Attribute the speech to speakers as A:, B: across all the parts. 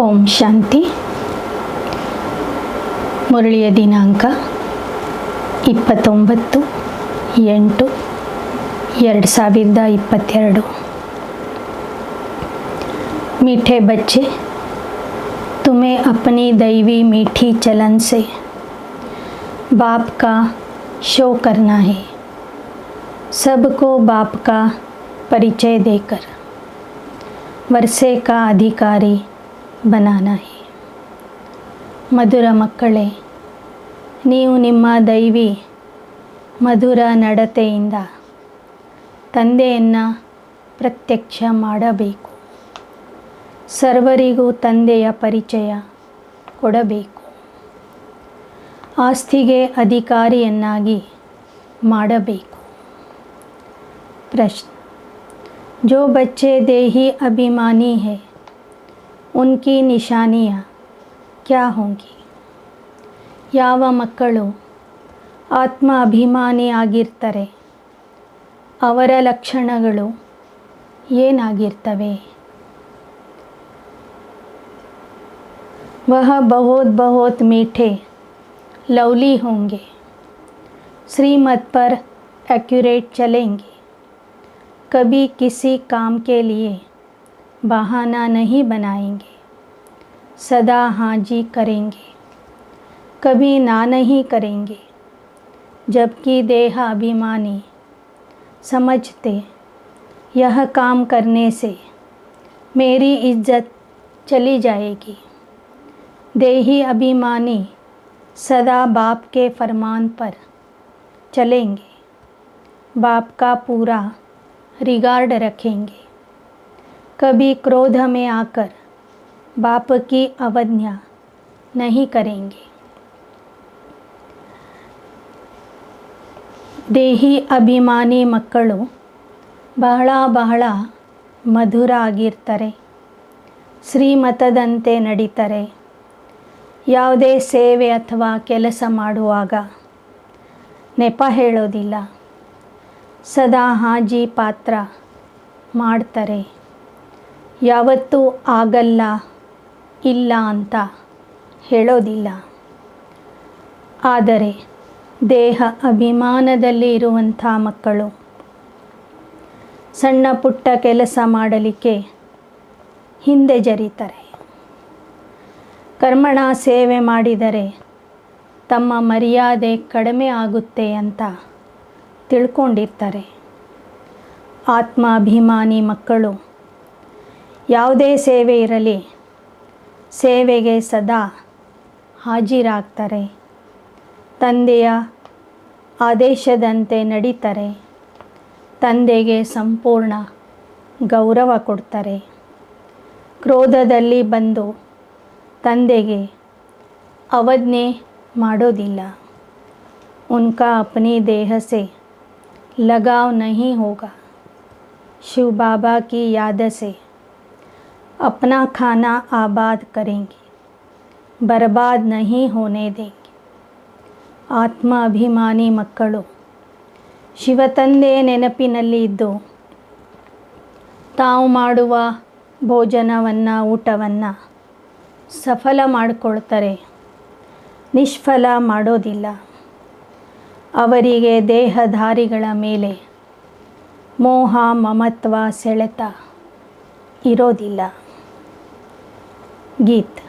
A: ಓಂ ಶಾಂತಿ. ಮುರಳಿಯ ದಿನಾಂಕ 29/8/2022. मीठे बच्चे, तुम्हें अपनी दैवी मीठी चलन से बाप का शो करना है. सबको बाप का परिचय देकर वर्षे का अधिकारी बनाना है. ಮಧುರ ಮಕ್ಕಳೇ, ನೀವು ನಿಮ್ಮ ದೈವಿ ಮಧುರ ನಡತೆಯಿಂದ ತಂದೆಯನ್ನು ಪ್ರತ್ಯಕ್ಷ ಮಾಡಬೇಕು. ಸರ್ವರಿಗೂ ತಂದೆಯ ಪರಿಚಯ ಕೊಡಬೇಕು. ಆಸ್ತಿಗೆ ಅಧಿಕಾರಿಯನ್ನಾಗಿ ಮಾಡಬೇಕು. ಪ್ರಶ್ನೆ: जो बच्चे देही अभिमानी है उनकी निशानियाँ क्या होंगी? ಯಾವ ಮಕ್ಕಳು ಆತ್ಮ ಅಭಿಮಾನಿ ಆಗಿರ್ತಾರೆ ಅವರ ಲಕ್ಷಣಗಳು ಏನಾಗಿರ್ತವೆ? वह बहुत बहुत मीठे लवली होंगे, श्रीमत पर एक्यूरेट चलेंगे, कभी किसी काम के लिए बहाना नहीं बनाएंगे, सदा हाँ जी करेंगे, कभी ना नहीं करेंगे. जबकि देह अभिमानी समझते यह काम करने से मेरी इज्जत चली जाएगी. देही अभिमानी सदा बाप के फरमान पर चलेंगे, बाप का पूरा रिगार्ड रखेंगे, कभी क्रोध में आकर बाप की अवज्ञा नहीं करेंगे. ದೇಹಿ ಅಭಿಮಾನಿ ಮಕ್ಕಳು ಬಹಳ ಮಧುರ ಆಗಿರ್ತಾರೆ, ಶ್ರೀಮತದಂತೆ ನಡೀತಾರೆ. ಯಾವುದೇ ಸೇವೆ ಅಥವಾ ಕೆಲಸ ಮಾಡುವಾಗ ನೆಪ ಹೇಳೋದಿಲ್ಲ, ಸದಾ ಹಾಜಿ ಪಾತ್ರ ಮಾಡ್ತಾರೆ. ಯಾವತ್ತೂ ಆಗಲ್ಲ ಇಲ್ಲ ಅಂತ ಹೇಳೋದಿಲ್ಲ. ಆದರೆ ದೇಹ ಅಭಿಮಾನದಲ್ಲಿ ಇರುವಂಥ ಮಕ್ಕಳು ಸಣ್ಣ ಪುಟ್ಟ ಕೆಲಸ ಮಾಡಲಿಕ್ಕೆ ಹಿಂದೆ ಜರಿತಾರೆ. ಕರ್ಮಣ ಸೇವೆ ಮಾಡಿದರೆ ತಮ್ಮ ಮರ್ಯಾದೆ ಕಡಿಮೆ ಆಗುತ್ತೆ ಅಂತ ತಿಳ್ಕೊಂಡಿರ್ತಾರೆ. ಆತ್ಮಾಭಿಮಾನಿ ಮಕ್ಕಳು ಯಾವುದೇ ಸೇವೆ ಇರಲಿ ಸೇವೆಗೆ ಸದಾ ಹಾಜರಾಗ್ತಾರೆ, ತಂದೆಯ ಆದೇಶದಂತೆ ನಡೀತಾರೆ, ತಂದೆಗೆ ಸಂಪೂರ್ಣ ಗೌರವ ಕೊಡ್ತಾರೆ. ಕ್ರೋಧದಲ್ಲಿ ಬಂದು ತಂದೆಗೆ ಅವಜ್ಞೆ ಮಾಡೋದಿಲ್ಲ. उनका अपनी देह से लगाव नहीं होगा. शिव बाबा की याद से अपना खाना आबाद करेंगे, बर्बाद नहीं होने देंगे. ಆತ್ಮ ಅಭಿಮಾನಿ ಮಕ್ಕಳು ಶಿವತಂದೆ ನೆನಪಿನಲ್ಲಿ ಇದ್ದು ತಾವು ಮಾಡುವ ಭೋಜನವನ್ನು ಊಟವನ್ನು ಸಫಲ ಮಾಡಿಕೊಳ್ತಾರೆ, ನಿಷ್ಫಲ ಮಾಡೋದಿಲ್ಲ. ಅವರಿಗೆ ದೇಹಧಾರಿಗಳ ಮೇಲೆ ಮೋಹ ಮಮತ್ವ ಸೆಳೆತ ಇರೋದಿಲ್ಲ. ಗೀತ್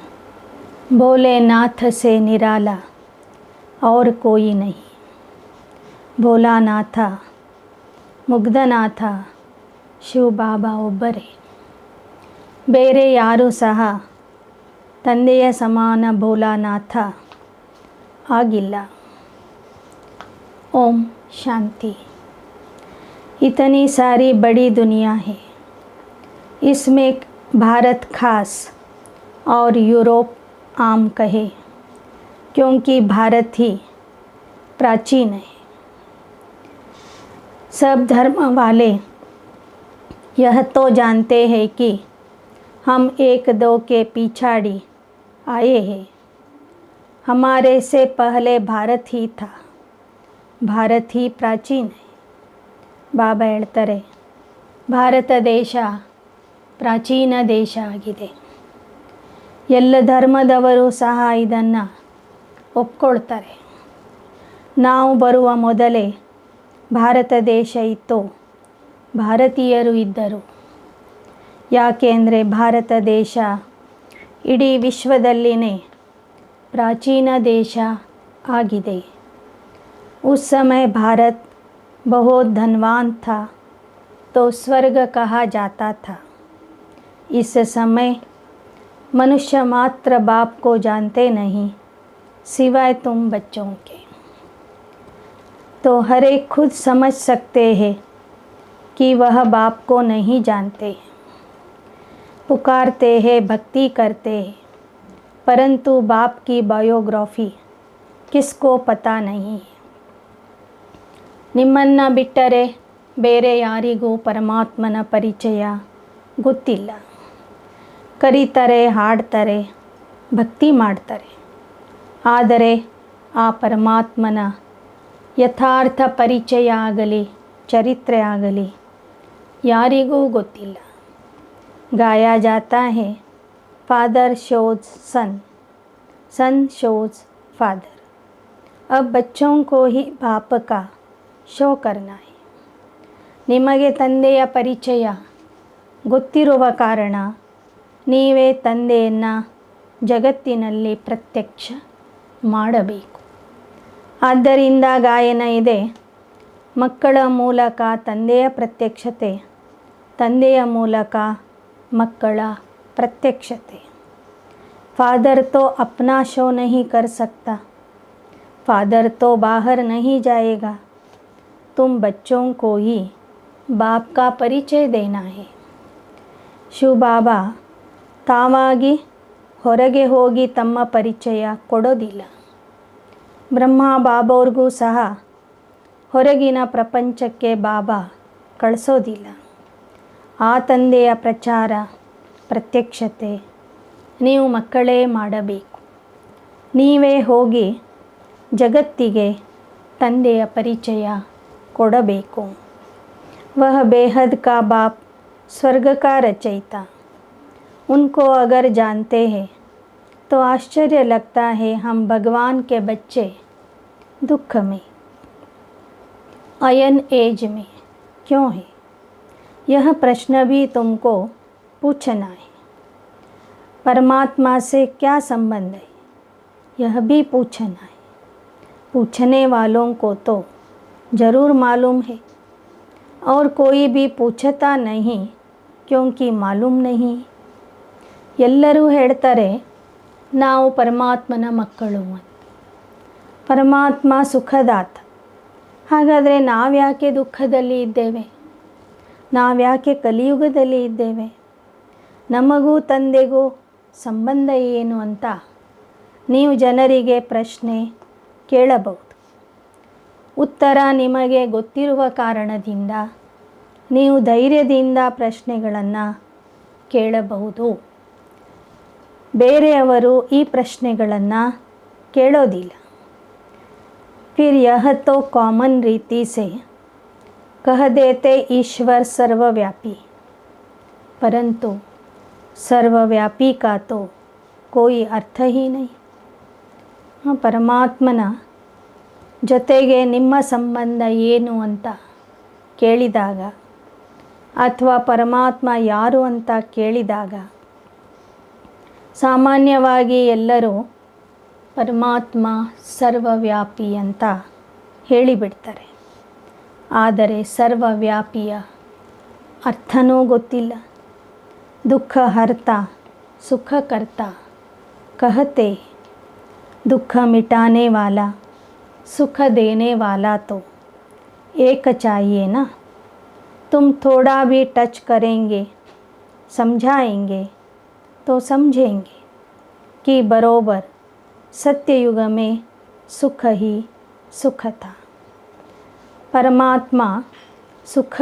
A: ಭೋಲೆನಾಥ ಸೆ ನಿರಾಲ और कोई नहीं. ಭೋಲಾನಾಥ ಮುಗ್ಧನಾಥ ಶಿವ ಬಾಬಾ ಒಬ್ಬರೇ, ಬೇರೆ ಯಾರೂ ಸಹ ತಂದೆಯ ಸಮಾನ ಭೋಲಾನಾಥ ಆಗಿಲ್ಲ. ओम शांति. इतनी सारी बड़ी दुनिया है, इसमें भारत खास और यूरोप आम कहे, क्योंकि भारत ही प्राचीन है. सब धर्म वाले यह तो जानते हैं कि हम एक दो के पिछाड़ी आए हैं. हमारे से पहले भारत ही था, भारत ही प्राचीन है. ಬಾಬಾ ಹೇಳ್ತಾರೆ, ಭಾರತ ದೇಶ ಪ್ರಾಚೀನ ದೇಶ ಆಗಿದೆ. ಎಲ್ಲ ಧರ್ಮದವರು ಸಹ ಇದನ್ನು ಒಪ್ಕೊಳ್ತಾರೆ. ನಾವು ಬರುವ ಮೊದಲೇ ಭಾರತ ದೇಶ ಇತ್ತು, ಭಾರತೀಯರು ಇದ್ದರು. ಯಾಕೆ ಅಂದರೆ ಭಾರತ ದೇಶ ಇಡೀ ವಿಶ್ವದಲ್ಲಿನೇ ಪ್ರಾಚೀನ ದೇಶ आಗಿದೆ. उस समय भारत बहुत धनवान था तो स्वर्ग कहा जाता था. इस समय मनुष्य मात्र बाप को जानते नहीं सिवाय तुम बच्चों के. तो हर एक खुद समझ सकते हैं कि वह बाप को नहीं जानते. पुकारते हैं, भक्ति करते हैं, परंतु बाप की बायोग्राफी किसको पता नहीं. ನಿಮ್ಮನ್ನು ಬಿಟ್ಟರೆ ಬೇರೆ ಯಾರಿಗೂ ಪರಮಾತ್ಮನ ಪರಿಚಯ ಗೊತ್ತಿಲ್ಲ. ಕರೀತಾರೆ, ಹಾಡ್ತಾರೆ, ಭಕ್ತಿ ಮಾಡ್ತಾರೆ, ಆದರೆ ಆ ಪರಮಾತ್ಮನ ಯಥಾರ್ಥ ಪರಿಚಯ ಆಗಲಿ ಚರಿತ್ರೆ ಆಗಲಿ ಯಾರಿಗೂ ಗೊತ್ತಿಲ್ಲ. गाया जाता है फादर शोज सन, सन शोज फादर. अब बच्चों को ही बाप का ಶೋ करना है. ನಿಮಗೆ ತಂದೆಯ ಪರಿಚಯ ಗೊತ್ತಿರುವ ಕಾರಣ ನೀವೇ ತಂದೆಯನ್ನು ಜಗತ್ತಿನಲ್ಲಿ ಪ್ರತ್ಯಕ್ಷ ಮಾಡಬೇಕು. ಆದ್ದರಿಂದ ಗಾಯನ ಇದೆ, ಮಕ್ಕಳ ಮೂಲಕ ತಂದೆಯ ಪ್ರತ್ಯಕ್ಷತೆ, ತಂದೆಯ ಮೂಲಕ ಮಕ್ಕಳ ಪ್ರತ್ಯಕ್ಷತೆ. फादर तो अपना शो नहीं कर सकता, फादर तो बाहर नहीं जाएगा. तुम बच्चों को ही बाप का परिचय देना है. ಶಿವ ಬಾಬಾ ತಾವಾಗಿ ಹೊರಗೆ ಹೋಗಿ ತಮ್ಮ ಪರಿಚಯ ಕೊಡೋದಿಲ್ಲ. ಬ್ರಹ್ಮ ಬಾಬಾವ್ರಿಗೂ ಸಹ ಹೊರಗಿನ ಪ್ರಪಂಚಕ್ಕೆ ಬಾಬಾ ಕಳಿಸೋದಿಲ್ಲ. ಆ ತಂದೆಯ ಪ್ರಚಾರ ಪ್ರತ್ಯಕ್ಷತೆ ನೀವು ಮಕ್ಕಳೇ ಮಾಡಬೇಕು. ನೀವೇ ಹೋಗಿ ಜಗತ್ತಿಗೆ ತಂದೆಯ ಪರಿಚಯ ಕೊಡಬೇಕು. वह बेहद का बाप स्वर्ग का रचयिता. उनको अगर जानते हैं तो आश्चर्य लगता है हम भगवान के बच्चे दुख में, अयन एज में क्यों है. यह प्रश्न भी तुमको पूछना है. परमात्मा से क्या संबंध है, यह भी पूछना है. पूछने वालों को तो ज़रूर मालूम है और कोई भी पूछता नहीं क्योंकि मालूम नहीं. ಎಲ್ಲರೂ ಹೇಳ್ತಾರೆ ನಾವು ಪರಮಾತ್ಮನ ಮಕ್ಕಳು ಅಂತ. ಪರಮಾತ್ಮ ಸುಖದಾತ. ಹಾಗಾದರೆ ನಾವ್ಯಾಕೆ ದುಃಖದಲ್ಲಿ ಇದ್ದೇವೆ, ನಾವ್ಯಾಕೆ ಕಲಿಯುಗದಲ್ಲಿ ಇದ್ದೇವೆ, ನಮಗೂ ತಂದೆಗೂ ಸಂಬಂಧ ಏನು ಅಂತ ನೀವು ಜನರಿಗೆ ಪ್ರಶ್ನೆ ಕೇಳಬಹುದು. ಉತ್ತರ ನಿಮಗೆ ಗೊತ್ತಿರುವ ಕಾರಣದಿಂದ ನೀವು ಧೈರ್ಯದಿಂದ ಪ್ರಶ್ನೆಗಳನ್ನು ಕೇಳಬಹುದು. ಬೇರೆಯವರು ಈ ಪ್ರಶ್ನೆಗಳನ್ನು ಕೇಳೋದಿಲ್ಲ. फिर यह तो कॉमन रीति से कह देते ईश्वर सर्वव्यापी, परंतु सर्वव्यापी का तो कोई अर्थ ही नहीं. ಪರಮಾತ್ಮನ ಜೊತೆಗೆ ನಿಮ್ಮ ಸಂಬಂಧ ಏನು ಅಂತ ಕೇಳಿದಾಗ ಅಥವಾ ಪರಮಾತ್ಮ ಯಾರು ಅಂತ ಕೇಳಿದಾಗ ಸಾಮಾನ್ಯವಾಗಿ ಎಲ್ಲರೂ ಪರಮಾತ್ಮ ಸರ್ವವ್ಯಾಪಿ ಅಂತ ಹೇಳಿಬಿಡ್ತಾರೆ. ಆದರೆ ಸರ್ವವ್ಯಾಪಿಯ ಅರ್ಥನೂ ಗೊತ್ತಿಲ್ಲ. ದುಃಖ ಹರ್ತ ಸುಖ ಕರ್ತ कहते, दुख मिटाने वाला सुख देने वाला तो एक चाहिए ना. तुम थोड़ा भी टच करेंगे, समझाएंगे तो समझेंगे कि बरोबर सत्ययुग में सुख ही सुख था. परमात्मा सुख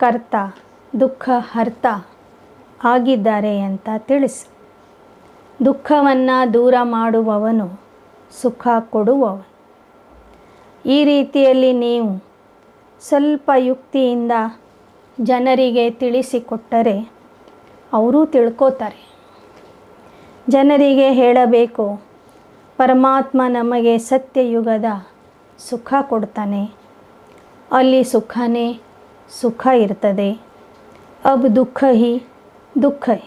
A: कर्ता ದುಃಖ ಹರ್ತ ಆಗಿದ್ದಾರೆ ಅಂತ ತಿಳಿಸಿ. ದುಃಖವನ್ನು ದೂರ ಮಾಡುವವನು ಸುಖ ಕೊಡುವವನು. ಈ ರೀತಿಯಲ್ಲಿ ನೀವು ಸ್ವಲ್ಪ ಯುಕ್ತಿಯಿಂದ ಜನರಿಗೆ ತಿಳಿಸಿಕೊಟ್ಟರೆ ಅವರೂ ತಿಳ್ಕೋತಾರೆ. ಜನರಿಗೆ ಹೇಳಬೇಕು, ಪರಮಾತ್ಮ ನಮಗೆ ಸತ್ಯಯುಗದ ಸುಖ ಕೊಡ್ತಾನೆ, ಅಲ್ಲಿ ಸುಖನೇ ಸುಖ ಇರ್ತದೆ. अब दुख ही दुख है,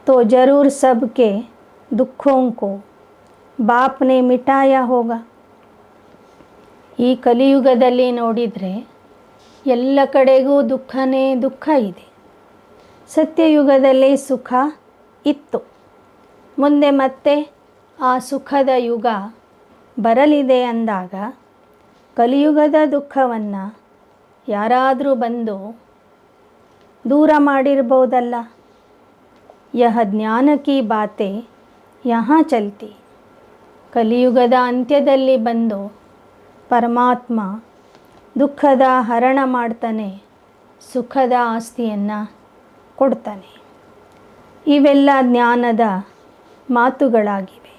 A: तो ज़रूर सबके दुखों को बाप ने मिटाया होगा. ಈ ಕಲಿಯುಗದಲ್ಲಿ ನೋಡಿದರೆ ಎಲ್ಲ ಕಡೆಗೂ ದುಃಖನೇ ದುಃಖ ಇದೆ. ಸತ್ಯಯುಗದಲ್ಲಿ ಸುಖ ಇತ್ತು. ಮುಂದೆ ಮತ್ತೆ ಆ ಸುಖದ ಯುಗ ಬರಲಿದೆ ಅಂದಾಗ ಕಲಿಯುಗದ ದುಃಖವನ್ನು ಯಾರಾದರೂ ಬಂದು ದೂರ ಮಾಡಿರ್ಬೋದಲ್ಲ. ಯಹ ಜ್ಞಾನ ಕಿ ಬಾತೆ ಯಹಾ ಚಲ್ತಿ. ಕಲಿಯುಗದ ಅಂತ್ಯದಲ್ಲಿ ಬಂದು ಪರಮಾತ್ಮ ದುಃಖದ ಹರಣ ಮಾಡ್ತಾನೆ, ಸುಖದ ಆಸ್ತಿಯನ್ನು ಕೊಡ್ತಾನೆ. ಇವೆಲ್ಲ ಜ್ಞಾನದ ಮಾತುಗಳಾಗಿವೆ.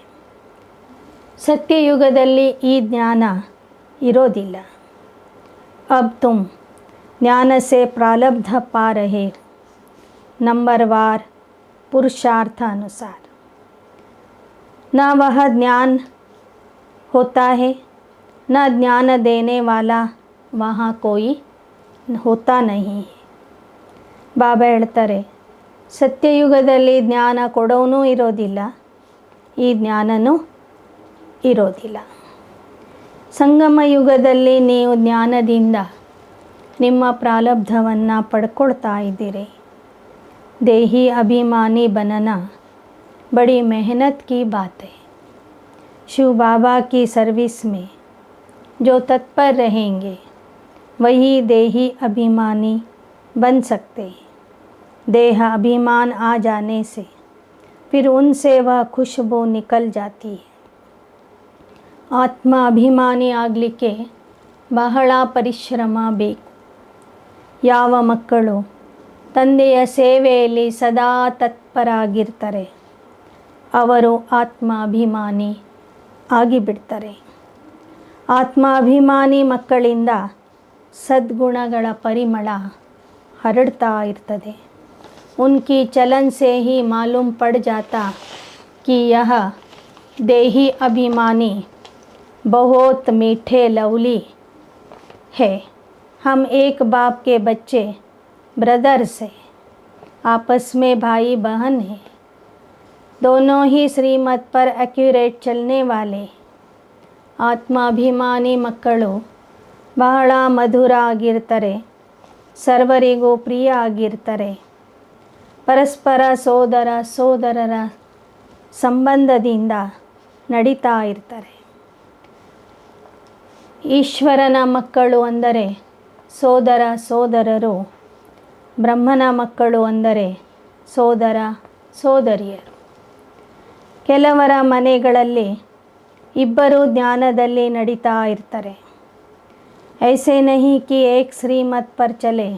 A: ಸತ್ಯಯುಗದಲ್ಲಿ ಈ ಜ್ಞಾನ ಇರೋದಿಲ್ಲ. अब तुम ज्ञान से प्रारब्ध पा रहे हो, नंबरवार पुरुषार्थ अनुसार. न वह ज्ञान होता है, न ज्ञान देने वाला वहाँ कोई होता नहीं है. ಬಾಬಾ ಹೇಳ್ತಾರೆ, ಸತ್ಯಯುಗದಲ್ಲಿ ಜ್ಞಾನ ಕೊಡೋನೂ ಇರೋದಿಲ್ಲ, ಈ ಜ್ಞಾನನೂ ಇರೋದಿಲ್ಲ. ಸಂಗಮ ಯುಗದಲ್ಲಿ ನೀವು ಜ್ಞಾನದಿಂದ ನಿಮ್ಮ ಪ್ರಾರಬ್ಧವನ್ನು ಪಡ್ಕೊಳ್ತಾ ಇದ್ದೀರಿ. ದೇಹಿ ಅಭಿಮಾನಿ बनना बड़ी मेहनत की बात है. शिव बाबा की सर्विस में जो तत्पर रहेंगे वही देही अभिमानी बन सकते हैं. देह अभिमान आ जाने से फिर उनसे वह खुशबू निकल जाती है. ಆತ್ಮ ಅಭಿಮಾನಿ ಆಗಲಿಕ್ಕೆ ಬಹಳ ಪರಿಶ್ರಮ ಬೇಕು. ಯಾವ ಮಕ್ಕಳು ತಂದೆಯ ಸೇವೆಯಲ್ಲಿ ಸದಾ ತತ್ಪರಾಗಿರ್ತಾರೆ ಅವರು ಆತ್ಮ ಅಭಿಮಾನಿ ಆಗಿಬಿಡ್ತಾರೆ. ಆತ್ಮಾಭಿಮಾನಿ ಮಕ್ಕಳಿಂದ ಸದ್ಗುಣಗಳ ಪರಿಮಳ ಹರಡ್ತಾ ಇರ್ತದೆ. उनकी चलन से ही मालूम पड़ जाता कि यह देही अभिमानी बहुत मीठे लवली है. हम एक बाप के बच्चे ब्रदर्स हैं, आपस में भाई बहन हैं, दोनों ही श्रीमत पर एक्यूरेट चलने वाले. ಆತ್ಮಾಭಿಮಾನಿ ಮಕ್ಕಳು ಬಹಳ ಮಧುರ ಆಗಿರ್ತಾರೆ, ಸರ್ವರಿಗೂ ಪ್ರಿಯ ಆಗಿರ್ತಾರೆ. ಪರಸ್ಪರ ಸೋದರರ ಸಂಬಂಧದಿಂದ ನಡೀತಾ ಇರ್ತಾರೆ. ಈಶ್ವರನ ಮಕ್ಕಳು ಅಂದರೆ ಸೋದರರು, ಬ್ರಹ್ಮನ ಮಕ್ಕಳು ಅಂದರೆ ಸೋದರಿಯರು. ಕೆಲವರ ಮನೆಗಳಲ್ಲಿ ಇಬ್ಬರು ಜ್ಞಾನದಲ್ಲಿ ನಡೀತಾ ಇರ್ತಾರೆ. ऐसे नहीं कि एक श्रीमत पर चले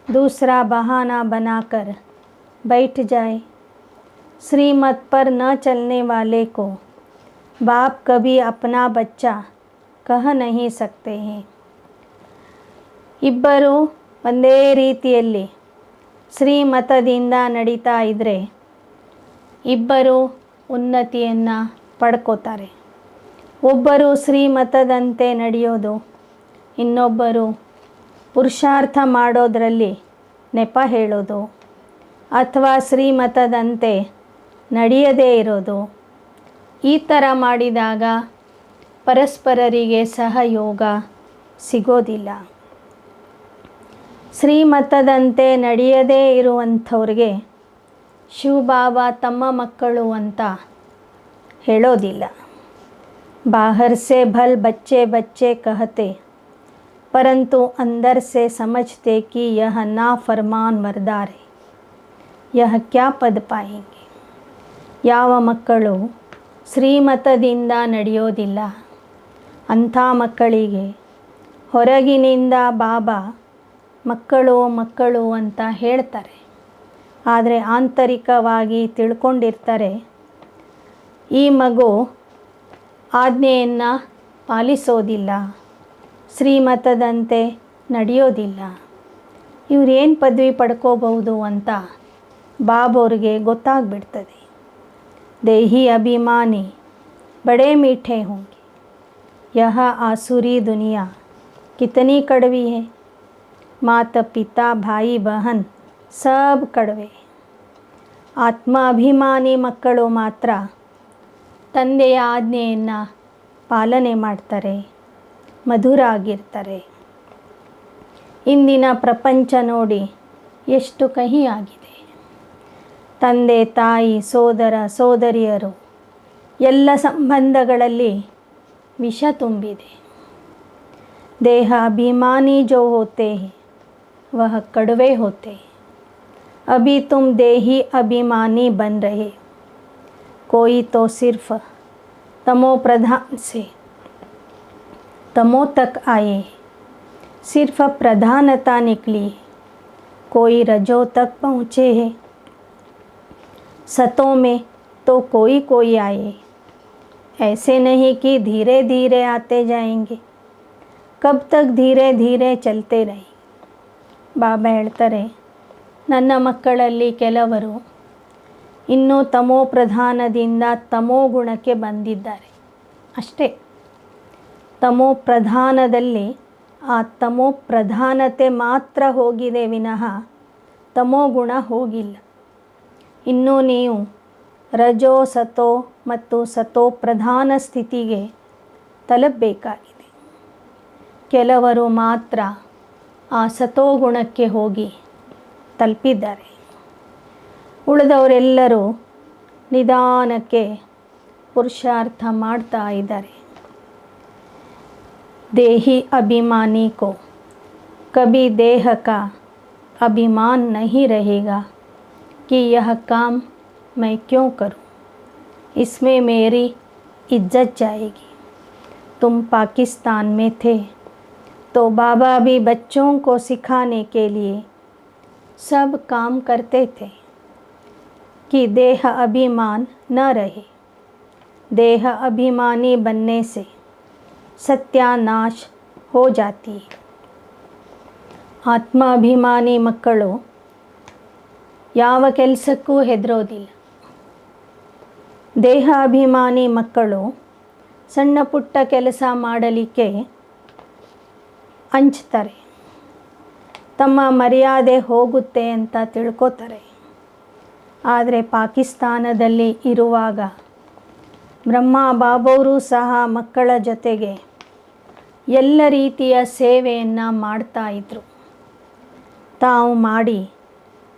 A: दूसरा बहाना बनाकर बैठ जाए. श्रीमत पर न चलने वाले को बाप कभी अपना बच्चा कह नहीं सकते हैं. ಇಬ್ಬರು ಒಂದೇ ರೀತಿಯಲ್ಲಿ ಶ್ರೀಮತದಿಂದ ನಡೀತಾ ಇದ್ದರೆ ಇಬ್ಬರು ಉನ್ನತಿಯನ್ನು ಪಡ್ಕೋತಾರೆ. ಒಬ್ಬರು ಶ್ರೀಮತದಂತೆ ನಡೆಯೋದು, ಇನ್ನೊಬ್ಬರು ಪುರುಷಾರ್ಥ ಮಾಡೋದರಲ್ಲಿ ನೆಪ ಹೇಳೋದು ಅಥವಾ ಶ್ರೀಮತದಂತೆ ನಡೆಯದೇ ಇರೋದು. ಈ ಥರ ಮಾಡಿದಾಗ ಪರಸ್ಪರರಿಗೆ ಸಹಯೋಗ ಸಿಗೋದಿಲ್ಲ. ಶ್ರೀಮತದಂತೆ ನಡೆಯದೇ ಇರುವಂಥವ್ರಿಗೆ ಶಿವಬಾಬಾ ತಮ್ಮ ಮಕ್ಕಳು ಅಂತ ಹೇಳೋದಿಲ್ಲ. ಬಾಹರ್ ಸೆ ಭಲ್ ಬಚ್ಚೆ ಬಚ್ಚೆ ಕಹತೆ परंतु अंदर से समझते कि यह नाफरमान मर्दार है, यह क्या पद पाएंगे. ಯಾವ ಮಕ್ಕಳು ಶ್ರೀಮತದಿಂದ ನಡೆಯೋದಿಲ್ಲ ಅಂಥ ಮಕ್ಕಳಿಗೆ ಹೊರಗಿನಿಂದ ಬಾಬಾ ಮಕ್ಕಳು ಅಂತ ಹೇಳ್ತಾರೆ. ಆದರೆ ಆಂತರಿಕವಾಗಿ ತಿಳ್ಕೊಂಡಿರ್ತಾರೆ ಈ ಮಗು ಆಜ್ಞೆಯನ್ನು ಪಾಲಿಸೋದಿಲ್ಲ, ಶ್ರೀಮತದಂತೆ ನಡೆಯೋದಿಲ್ಲ, ಇವರೇನು ಪದವಿ ಪಡ್ಕೋಬಹುದು ಅಂತ ಬಾಬೋರಿಗೆ ಗೊತ್ತಾಗ್ಬಿಡ್ತದೆ. देही अभिमानी बड़े मीठे होंगे। यह आसुरी दुनिया कितनी कड़वी है। माता पिता भाई बहन सब कड़वे। ಆತ್ಮ ಅಭಿಮಾನಿ ಮಕ್ಕಳು ಮಾತ್ರ ತಂದೆಯ ಆಜ್ಞೆಯನ್ನು ಪಾಲನೆ ಮಾಡ್ತಾರೆ, ಮಧುರ ಆಗಿರ್ತಾರೆ. ಇಂದಿನ ಪ್ರಪಂಚ ನೋಡಿ ಎಷ್ಟು ಕಹಿಯಾಗಿದೆ. ತಂದೆ ತಾಯಿ ಸೋದರ ಸೋದರಿಯರು ಎಲ್ಲ ಸಂಬಂಧಗಳಲ್ಲಿ ವಿಷ ತುಂಬಿದೆ. ದೇಹ ಅಭಿಮಾನಿ ಜೋ ಹೋತೆ ಹೈ ವಹ ಕड़वे होते हैं. अभी तुम देही अभिमानी बन रहे. कोई तो सिर्फ तमो प्रधान से तमो तक आए, सिर्फ प्रधानता निकली. कोई रजो तक पहुँचे है. सतों में तो कोई कोई आए. ऐसे नहीं कि धीरे धीरे आते जाएंगे. कब तक धीरे धीरे चलते रहे. ಬಾಬಾ ಹೇಳ್ತಾರೆ, ನನ್ನ ಮಕ್ಕಳಲ್ಲಿ ಕೆಲವರು ಇನ್ನೂ ತಮೋ ಪ್ರಧಾನದಿಂದ ತಮೋ ಗುಣಕ್ಕೆ ಬಂದಿದ್ದಾರೆ ಅಷ್ಟೇ. ತಮೋ ಪ್ರಧಾನದಲ್ಲಿ ಆ ತಮೋ ಪ್ರಧಾನತೆ ಮಾತ್ರ ಹೋಗಿದೆ ವಿನಃ ತಮೋ ಗುಣ ಹೋಗಿಲ್ಲ. ಇನ್ನೂ ನೀವು ರಜೋ ಸತೋ ಮತ್ತು ಸತೋ ಪ್ರಧಾನ ಸ್ಥಿತಿಗೆ ತಲುಪಬೇಕಾಗಿದೆ. ಕೆಲವರು ಮಾತ್ರ ಆ ಸತೋ ಗುಣಕ್ಕೆ ಹೋಗಿ ತಲುಪಿದ್ದಾರೆ. ಉಳಿದವರೆಲ್ಲರೂ ನಿಧಾನಕ್ಕೆ ಪುರುಷಾರ್ಥ ಮಾಡ್ತಾ ಇದ್ದಾರೆ. देही अभिमानी को कभी देह का अभिमान नहीं रहेगा कि यह काम मैं क्यों करूं, इसमें मेरी इज्जत जाएगी. तुम पाकिस्तान में थे तो बाबा भी बच्चों को सिखाने के लिए सब काम करते थे कि देह अभिमान न रहे. देह अभिमानी बनने से सत्यानाश हो जाती है. ಆತ್ಮ ಅಭಿಮಾನಿ ಮಕ್ಕಳು ಯಾವ ಕೆಲಸಕ್ಕೂ ಹೆದರೋದಿಲ್ಲ. ದೇಹ ಅಭಿಮಾನಿ ಮಕ್ಕಳು ಸಣ್ಣ ಪುಟ್ಟ ಕೆಲಸ ಮಾಡಲಿಕ್ಕೆ ಅಂಚ್ತಾರೆ. ತಮ್ಮ ಮರ್ಯಾದೆ ಹೋಗುತ್ತೆ ಅಂತ ತಿಳ್ಕೊತಾರೆ. ಆದರೆ ಪಾಕಿಸ್ತಾನದಲ್ಲಿ ಇರುವಾಗ ಬ್ರಹ್ಮ ಬಾಬವರು ಸಹ ಮಕ್ಕಳ ಜೊತೆಗೆ ಎಲ್ಲ ರೀತಿಯ ಸೇವೆಯನ್ನು ಮಾಡ್ತಾಯಿದ್ರು. ತಾವು ಮಾಡಿ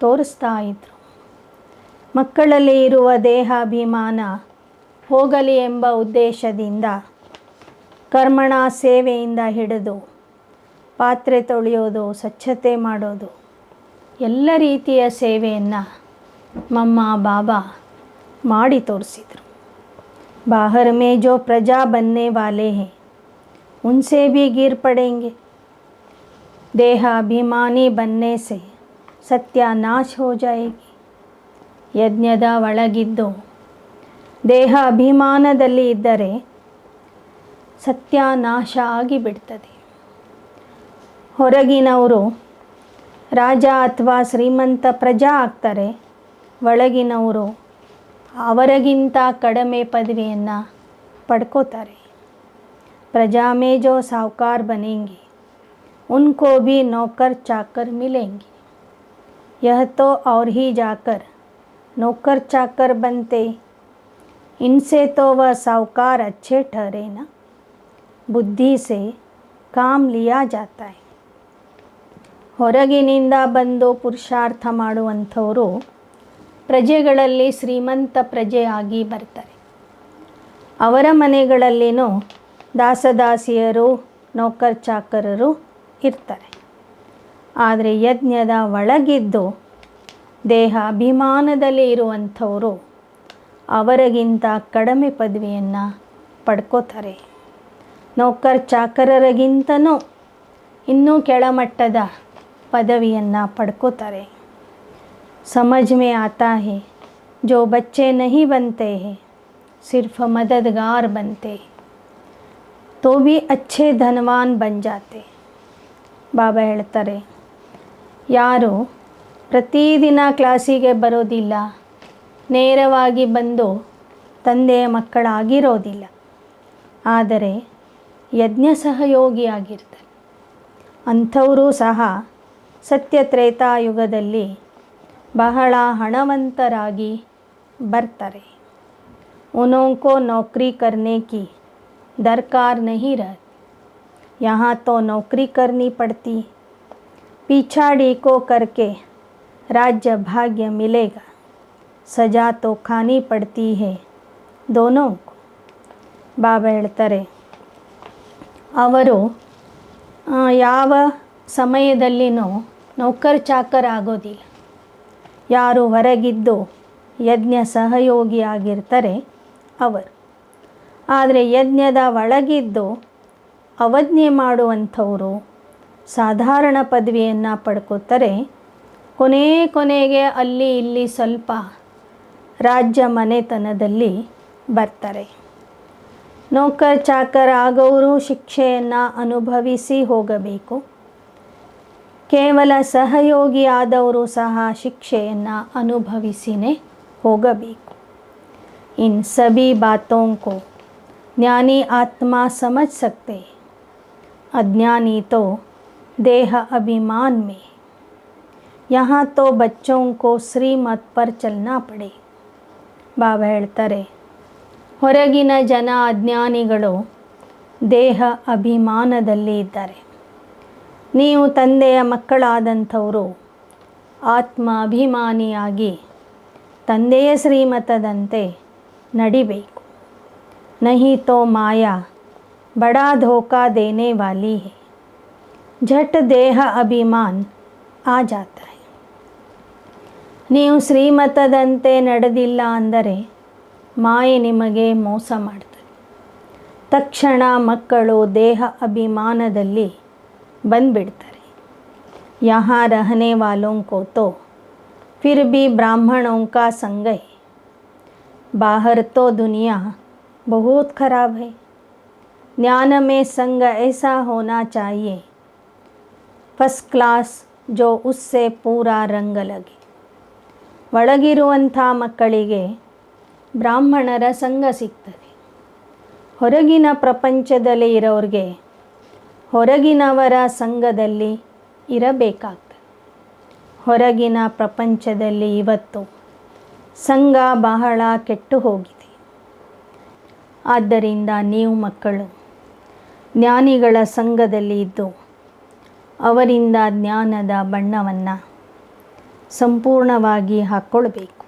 A: ತೋರಿಸ್ತಾ ಇದ್ರು. ಮಕ್ಕಳಲ್ಲಿ ಇರುವ ದೇಹಾಭಿಮಾನ ಹೋಗಲಿ ಎಂಬ ಉದ್ದೇಶದಿಂದ ಕರ್ಮಣ ಸೇವೆಯಿಂದ ಹಿಡಿದು ಪಾತ್ರೆ ತೊಳೆಯೋದು, ಸ್ವಚ್ಛತೆ ಮಾಡೋದು, ಎಲ್ಲ ರೀತಿಯ ಸೇವೆಯನ್ನು ಮಮ್ಮ ಬಾಬಾ ಮಾಡಿ ತೋರಿಸಿದರು. बाहर में जो प्रजा बनने वाले हैं उनसे भी गिर पड़ेंगे. देह अभिमानी बनने से सत्यानाश हो जाएगी. ಯಜ್ಞದ ಒಳಗಿದ್ದು ದೇಹ ಅಭಿಮಾನದಲ್ಲಿ ಇದ್ದರೆ ಸತ್ಯಾನಾಶ ಆಗಿಬಿಡ್ತದೆ. ಹೊರಗಿನವರು ರಾಜ ಅಥವಾ ಶ್ರೀಮಂತ ಪ್ರಜಾ ಆಗ್ತಾರೆ. ಒಳಗಿನವರು ಅವರಿಗಿಂತ ಕಡಿಮೆ ಪದವಿಯನ್ನು ಪಡ್ಕೋತಾರೆ. प्रजा में जो साहूकार बनेंगे उनको भी नौकर चाकर मिलेंगे. यह तो और ही जाकर नौकर चाकर बनते. इनसे तो वह साहूकार अच्छे ठहरे ना. बुद्धि से काम लिया जाता है. ಹೊರಗಿನಿಂದ ಬಂದು ಪುರುಷಾರ್ಥ ಮಾಡುವಂಥವರು ಪ್ರಜೆಗಳಲ್ಲಿ ಶ್ರೀಮಂತ ಪ್ರಜೆಯಾಗಿ ಬರ್ತಾರೆ. ಅವರ ಮನೆಗಳಲ್ಲಿನೂ ದಾಸದಾಸಿಯರು, ನೌಕರ್ ಚಾಕರರು ಇರ್ತಾರೆ. ಆದರೆ ಯಜ್ಞದ ಒಳಗಿದ್ದು ದೇಹ ಅಭಿಮಾನದಲ್ಲಿ ಇರುವಂಥವರು ಅವರಿಗಿಂತ ಕಡಿಮೆ ಪದವಿಯನ್ನು ಪಡ್ಕೋತಾರೆ. ನೌಕರ್ ಚಾಕರರಿಗಿಂತನೂ ಇನ್ನೂ ಕೆಳಮಟ್ಟದ ಪದವಿಯನ್ನು ಪಡ್ಕೋತಾರೆ. समझ में आता है जो बच्चे नहीं बनते हैं सिर्फ मददगार बनते तो भी अच्छे धनवान बन जाते. ಬಾಬಾ ಹೇಳ್ತಾರೆ, ಯಾರು ಪ್ರತಿದಿನ ಕ್ಲಾಸಿಗೆ ಬರೋದಿಲ್ಲ, ನೇರವಾಗಿ ಬಂದು ತಂದೆಯ ಮಕ್ಕಳಾಗಿರೋದಿಲ್ಲ, ಆದರೆ ಯಜ್ಞ ಸಹಯೋಗಿಯಾಗಿರ್ತಾರೆ. ಅಂಥವರು ಸಹ ಸತ್ಯತ್ರೇತಾಯುಗದಲ್ಲಿ ಬಹಳ ಹಣವಂತರಾಗಿ ಬರ್ತಾರೆ. उनको नौकरी करने की दरकार नहीं रहती, यहाँ तो नौकरी करनी पड़ती, पिछाड़ी को करके राज्य भाग्य मिलेगा, सजा तो खानी पड़ती है दोनों को. ಬಾಬಾ ಹೇಳ್ತಾರೆ, ಅವರು ಯಾವ ಸಮಯದಲ್ಲಿನೂ ನೌಕರ ಚಾಕರ ಆಗೋದಿಲ್ಲ. ಯಾರು ಹೊರಗಿದ್ದು ಯಜ್ಞ ಸಹಯೋಗಿಯಾಗಿರ್ತಾರೆ ಅವರು. ಆದರೆ ಯಜ್ಞದ ಒಳಗಿದ್ದು ಅವಜ್ಞೆ ಮಾಡುವಂಥವರು ಸಾಧಾರಣ ಪದವಿಯನ್ನು ಪಡ್ಕೋತಾರೆ. ಕೊನೆಗೆ ಅಲ್ಲಿ ಇಲ್ಲಿ ಸ್ವಲ್ಪ ರಾಜ್ಯ ಮನೆತನದಲ್ಲಿ ಬರ್ತಾರೆ. ನೌಕರ ಚಾಕರ ಆಗೋರು ಶಿಕ್ಷೆಯನ್ನು ಅನುಭವಿಸಿ ಹೋಗಬೇಕು. ಕೇವಲ ಸಹಯೋಗಿ ಆದವರು ಸಹ ಶಿಕ್ಷೆಯನ್ನು ಅನುಭವಿಸಿನೇ ಹೋಗಬೇಕು. इन सभी बातों को ज्ञानी आत्मा समझ सकते, अज्ञानी तो देह अभिमान में. यहाँ तो बच्चों को श्रीमत पर चलना पड़े. ಬಾಬಾ ಹೇಳ್ತಾರೆ, ಹೊರಗಿನ ಜನ ಅಜ್ಞಾನಿಗಳು ದೇಹ ಅಭಿಮಾನದಲ್ಲಿ ಇದ್ದಾರೆ. ನೀವು ತಂದೆಯ ಮಕ್ಕಳಾದಂಥವರು ಆತ್ಮ ಅಭಿಮಾನಿಯಾಗಿ ತಂದೆಯ ಶ್ರೀಮತದಂತೆ ನಡಿಬೇಕು. नहीं तो माया बड़ा धोखा देने वाली है, झट देह अभिमान आ जाता है. ನೀವು ಶ್ರೀಮತದಂತೆ ನಡೆದಿಲ್ಲ ಅಂದರೆ ಮಾಯೆ ನಿಮಗೆ ಮೋಸ ಮಾಡ್ತದೆ. ತಕ್ಷಣ ಮಕ್ಕಳು ದೇಹ ಅಭಿಮಾನದಲ್ಲಿ ಬಂದ್ಬಿಡ್ತಾರೆ. यहाँ रहने वालों को तो फिर भी ब्राह्मणों का संग है, बाहर तो दुनिया बहुत खराब है. ज्ञान में संग ऐसा होना चाहिए फर्स्ट क्लास, जो उससे पूरा रंग लगे. ಒಳಗಿರುವಂಥ ಮಕ್ಕಳಿಗೆ ಬ್ರಾಹ್ಮಣರ ಸಂಘ ಸಿಗ್ತದೆ. ಹೊರಗಿನ ಪ್ರಪಂಚದಲ್ಲಿ ಇರೋರಿಗೆ ಹೊರಗಿನವರ ಸಂಘದಲ್ಲಿ ಇರಬೇಕಾಗ್ತದೆ. ಹೊರಗಿನ ಪ್ರಪಂಚದಲ್ಲಿ ಇವತ್ತು ಸಂಘ ಬಹಳ ಕೆಟ್ಟು ಹೋಗಿದೆ. ಆದ್ದರಿಂದ ನೀವು ಮಕ್ಕಳು ಜ್ಞಾನಿಗಳ ಸಂಘದಲ್ಲಿ ಇದ್ದು ಅವರಿಂದ ಜ್ಞಾನದ ಬಣ್ಣವನ್ನು ಸಂಪೂರ್ಣವಾಗಿ ಹಾಕ್ಕೊಳ್ಬೇಕು.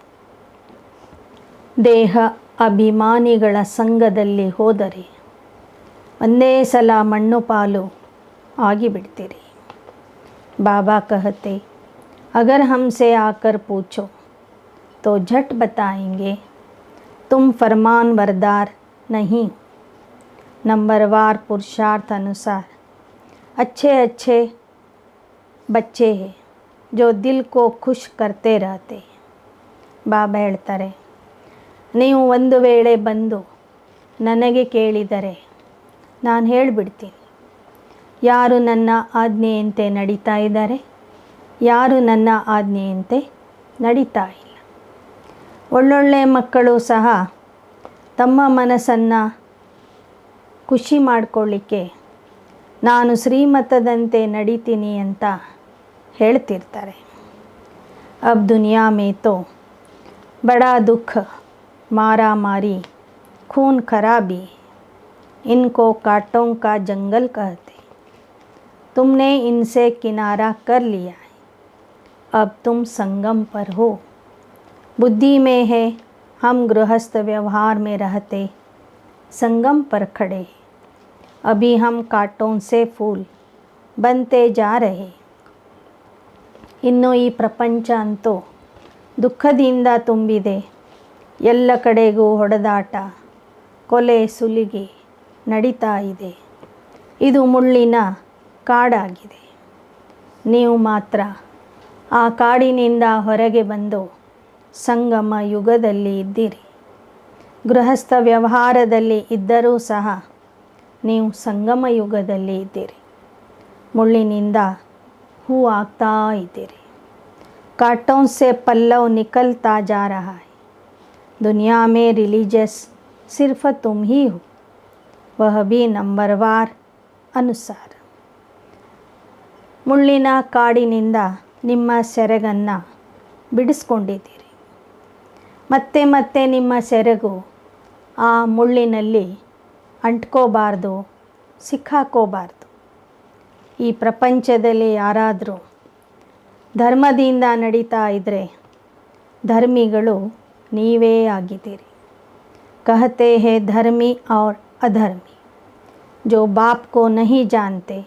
A: ದೇಹ ಅಭಿಮಾನಿಗಳ ಸಂಘದಲ್ಲಿ ಹೋದರೆ ಒಂದೇ ಸಲ ಮಣ್ಣು ಪಾಲು ಆಗಿಬಿಡ್ತೀರಿ. बाबा कहते, अगर हमसे आकर पूछो तो झट बताएंगे तुम फरमान बरदार नहीं. नंबरवार पुरुषार्थ अनुसार अच्छे अच्छे बच्चे हैं जो दिल को खुश करते रहते. ಬಾಬಾ ಹೇಳ್ತಾರೆ, ನೀವು ಒಂದು ವೇಳೆ ಬಂದು ನನಗೆ ಕೇಳಿದರೆ ನಾನು ಹೇಳಿಬಿಡ್ತೀನಿ ಯಾರು ನನ್ನ ಆಜ್ಞೆಯಂತೆ ನಡೀತಾ ಇದ್ದಾರೆ, ಯಾರು ನನ್ನ ಆಜ್ಞೆಯಂತೆ ನಡೀತಾ ಇಲ್ಲ. ಒಳ್ಳೊಳ್ಳೆ ಮಕ್ಕಳು ಸಹ ತಮ್ಮ ಮನಸ್ಸನ್ನು ಖುಷಿ ಮಾಡಿಕೊಳ್ಳಿಕ್ಕೆ ನಾನು ಶ್ರೀಮತದಂತೆ ನಡೀತೀನಿ ಅಂತ ಹೇಳ್ತಿರ್ತಾರೆ. ಅಬ್ ದುನಿಯಾ ಮೇ ತೋ ಬಡಾ ದುಃಖ ಮಾರಾ ಮಾರಿ खून खराबी इनको कांटों का जंगल कहते. तुमने इनसे किनारा कर लिया है, अब तुम संगम पर हो. बुद्धि में है हम गृहस्थ व्यवहार में रहते संगम पर खड़े, अभी हम कांटों से फूल बनते जा रहे. ಇನ್ನು ಈ ಪ್ರಪಂಚ ಅಂತೂ ದುಃಖದಿಂದ ತುಂಬಿದೆ. ಎಲ್ಲ ಕಡೆಗೂ ಹೊಡೆದಾಟ, ಕೊಲೆ ಸುಲಿಗೆ ನಡೀತಾ ಇದೆ. ಇದು ಮುಳ್ಳಿನ ಕಾಡಾಗಿದೆ. ನೀವು ಮಾತ್ರ ಆ ಕಾಡಿನಿಂದ ಹೊರಗೆ ಬಂದು ಸಂಗಮ ಯುಗದಲ್ಲಿ ಇದ್ದೀರಿ. ಗೃಹಸ್ಥ ವ್ಯವಹಾರದಲ್ಲಿ ಇದ್ದರೂ ಸಹ ನೀವು ಸಂಗಮ ಯುಗದಲ್ಲಿ ಇದ್ದೀರಿ. ಮುಳ್ಳಿನಿಂದ ಹೂ ಆಗ್ತಾ ಇದ್ದೀರಿ. कांटों से पल्लव निकलता जा रहा है, दुनिया में रिलीजियस सिर्फ तुम ही हो, वह भी ನಂಬರ್ವಾರ್ ಅನುಸಾರ. ಮುಳ್ಳಿನ ಕಾಡಿನಿಂದ ನಿಮ್ಮ ಸೆರಗನ್ನು ಬಿಡಿಸ್ಕೊಂಡಿದ್ದೀರಿ. ಮತ್ತೆ ಮತ್ತೆ ನಿಮ್ಮ ಸೆರಗು ಆ ಮುಳ್ಳಿನಲ್ಲಿ ಅಂಟ್ಕೋಬಾರ್ದು, ಸಿಕ್ಕಾಕೋಬಾರ್ದು. ಈ ಪ್ರಪಂಚದಲ್ಲಿ ಯಾರಾದರೂ ಧರ್ಮದಿಂದ ನಡೀತಾ ಇದ್ದರೆ ಧರ್ಮಿಗಳು ನೀವೇ ಆಗಿದ್ದೀರಿ. कहते हैं धर्मी और अधर्मी, जो बाप को नहीं जानते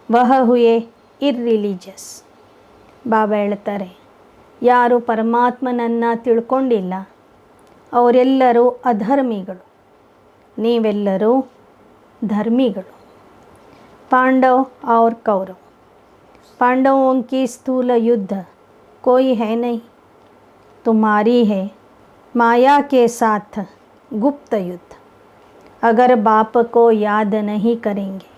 A: वह हुए ಇರ್ರಿಲಿಜಿಯಸ್. ಬಾಬಾ ಹೇಳ್ತಾರೆ, ಯಾರು ಪರಮಾತ್ಮನನ್ನು ತಿಳ್ಕೊಂಡಿಲ್ಲ ಅವರೆಲ್ಲರೂ ಅಧರ್ಮಿಗಳು, ನೀವೆಲ್ಲರೂ ಧರ್ಮಿಗಳು. पांडव और कौरव, पांडवों की स्थूल युद्ध कोई है नहीं, तुम्हारी है माया के साथ गुप्त युद्ध. अगर बाप को याद नहीं करेंगे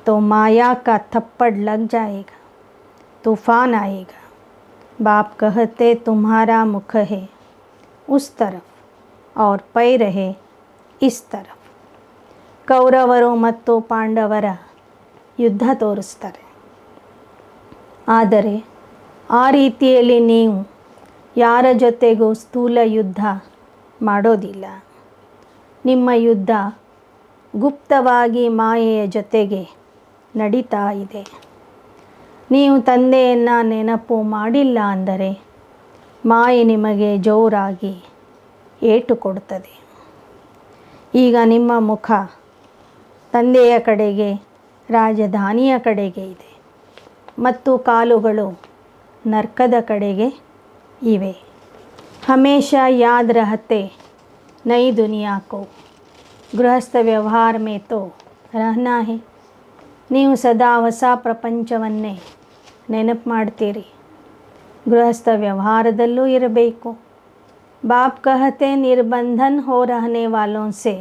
A: तो माया का थप्पड़ लग जाएगा, तूफान आएगा. बाप कहते तुम्हारा मुख है उस तरफ और पैर है इस तरफ. ಕೌರವರು ಮತ್ತು ಪಾಂಡವರ ಯುದ್ಧ ತೋರಿಸ್ತಾರೆ. ಆದರೆ ಆ ರೀತಿಯಲ್ಲಿ ನೀವು ಯಾರ ಜೊತೆಗೂ ಸ್ಥೂಲ ಯುದ್ಧ ಮಾಡೋದಿಲ್ಲ. ನಿಮ್ಮ ಯುದ್ಧ ಗುಪ್ತವಾಗಿ ಮಾಯೆಯ ಜೊತೆಗೆ ನಡೀತಾ ಇದೆ. ನೀವು ತಂದೆಯನ್ನು ನೆನಪು ಮಾಡಿಲ್ಲ ಅಂದರೆ ಮಾಯೆ ನಿಮಗೆ ಜೋರಾಗಿ ಏಟು ಕೊಡುತ್ತದೆ. ಈಗ ನಿಮ್ಮ ಮುಖ ತಂದೆಯ ಕಡೆಗೆ, ರಾಜಧಾನಿಯ ಕಡೆಗೆ ಇದೆ ಮತ್ತು ಕಾಲುಗಳು ನರ್ಕದ ಕಡೆಗೆ ಇವೆ. ಹಮೇಶಾ ಯಾದ್ ರಹತೆ ನई दुनिया को, ಗೃಹಸ್ಥ ವ್ಯವಹಾರ में तो रहना है. ನೀವು ಸದಾ ಹೊಸ ಪ್ರಪಂಚವನ್ನೇ ನೆನಪು ಮಾಡ್ತೀರಿ, ಗೃಹಸ್ಥ ವ್ಯವಹಾರದಲ್ಲೂ ಇರಬೇಕು. बाप कहते निर्बंधन हो रहने वालों से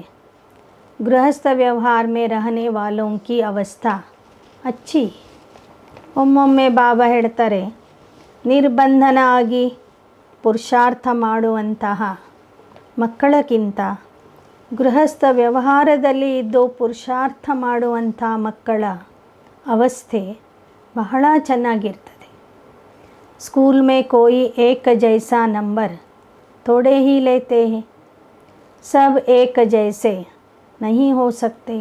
A: गृहस्थ व्यवहार में रहने वालों की अवस्था अच्छी. ಒಮ್ಮೊಮ್ಮೆ ಬಾಬಾ ಹೇಳ್ತಾರೆ, ನಿರ್ಬಂಧನ ಆಗಿ ಪುರುಷಾರ್ಥ ಮಾಡುವಂತಹ ಮಕ್ಕಳಕ್ಕಿಂತ ಗೃಹಸ್ಥ ವ್ಯವಹಾರದಲ್ಲಿ ಇದ್ದು ಪುರುಷಾರ್ಥ ಮಾಡುವಂಥ ಮಕ್ಕಳ ಅವಸ್ಥೆ ಬಹಳ ಚೆನ್ನಾಗಿರ್ತದೆ. ಸ್ಕೂಲ್ में कोई एक जैसा नंबर थोड़े ही लेते हैं, सब एक जैसे नहीं हो सकते.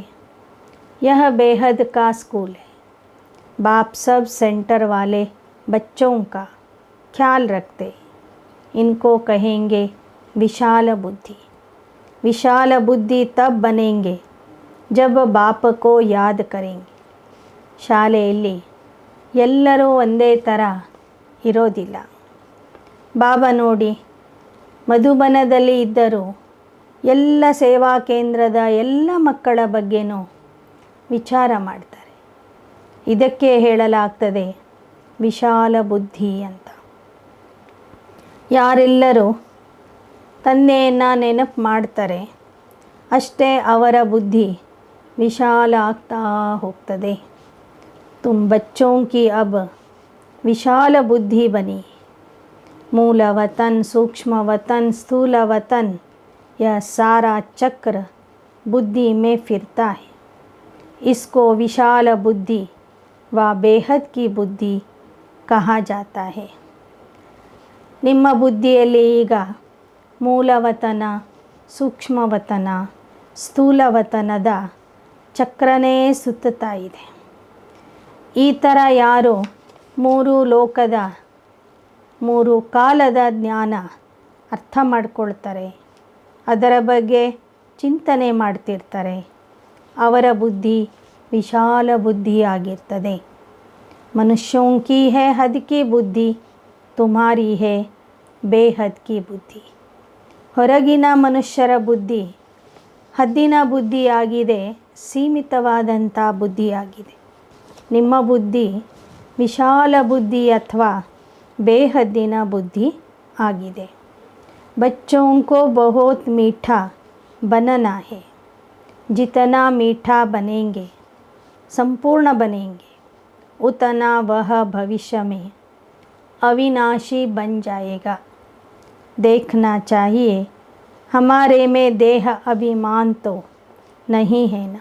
A: यह बेहद का स्कूल है. बाप सब सेंटर वाले बच्चों का ख्याल रखते. इनको कहेंगे विशाल बुद्धि. विशाल बुद्धि तब बनेंगे जब बाप को याद करेंगे. ಶಾಲೆಯಲ್ಲಿ ಎಲ್ಲರೂ ಒಂದೇ ಥರ ಇರೋದಿಲ್ಲ. ಬಾಬಾ ನೋಡಿ ಮಧುಬನದಲ್ಲಿ ಇದ್ದರೂ ಎಲ್ಲ ಸೇವಾ ಕೇಂದ್ರದ ಎಲ್ಲ ಮಕ್ಕಳ ಬಗ್ಗೆನೂ ವಿಚಾರ ಮಾಡ್ತಾರೆ. ಇದಕ್ಕೆ ಹೇಳಲಾಗ್ತದೆ ವಿಶಾಲ ಬುದ್ಧಿ ಅಂತ. ಯಾರೆಲ್ಲರೂ ತಂದೆಯನ್ನು ನೆನಪು ಮಾಡ್ತಾರೆ ಅಷ್ಟೇ ಅವರ ಬುದ್ಧಿ ವಿಶಾಲ ಆಗ್ತಾ ಹೋಗ್ತದೆ. तुम बच्चों की अब विशाल बुद्धि बनी. मूल वतन, सूक्ष्म वतन, स्थूल वतन, यह सारा चक्र बुद्धि में फिरता है. इसको विशाल बुद्धि व बेहद की बुद्धि कहा जाता है. ನಿಮ್ಮ ಬುದ್ಧಿಯಲ್ಲಿ ಈಗ ಮೂಲವತನ, ಸೂಕ್ಷ್ಮವತನ, ಸ್ಥೂಲವತನದ ಚಕ್ರನೇ ಸುತ್ತುತ್ತಾ ಇದೆ. ಈ ಥರ ಯಾರು ಮೂರು ಲೋಕದ ಮೂರು ಕಾಲದ ಜ್ಞಾನ ಅರ್ಥ ಮಾಡ್ಕೊಳ್ತಾರೆ, ಅದರ ಬಗ್ಗೆ ಚಿಂತನೆ ಮಾಡ್ತಿರ್ತಾರೆ, ಅವರ ಬುದ್ಧಿ ವಿಶಾಲ ಬುದ್ಧಿಯಾಗಿರ್ತದೆ. ಮನುಷ್ಯೋಂ ಕಿ ಹೈ ಹದ್ ಕಿ ಬುದ್ಧಿ, ತುಮಾರಿ ಹೈ ಬೇಹದ್ ಕಿ ಬುದ್ಧಿ. ಹೊರಗಿನ ಮನುಷ್ಯರ ಬುದ್ಧಿ ಹದ್ದಿನ ಬುದ್ಧಿಯಾಗಿದೆ, ಸೀಮಿತವಾದಂಥ ಬುದ್ಧಿಯಾಗಿದೆ. ನಿಮ್ಮ ಬುದ್ಧಿ ವಿಶಾಲ ಬುದ್ಧಿ ಅಥವಾ ಬೇಹದ್ದಿನ ಬುದ್ಧಿ ಆಗಿದೆ. बच्चों को बहुत मीठा बनना है. जितना मीठा बनेंगे, संपूर्ण बनेंगे, उतना वह भविष्य में अविनाशी बन जाएगा. देखना चाहिए हमारे में देह अभिमान तो नहीं है ना।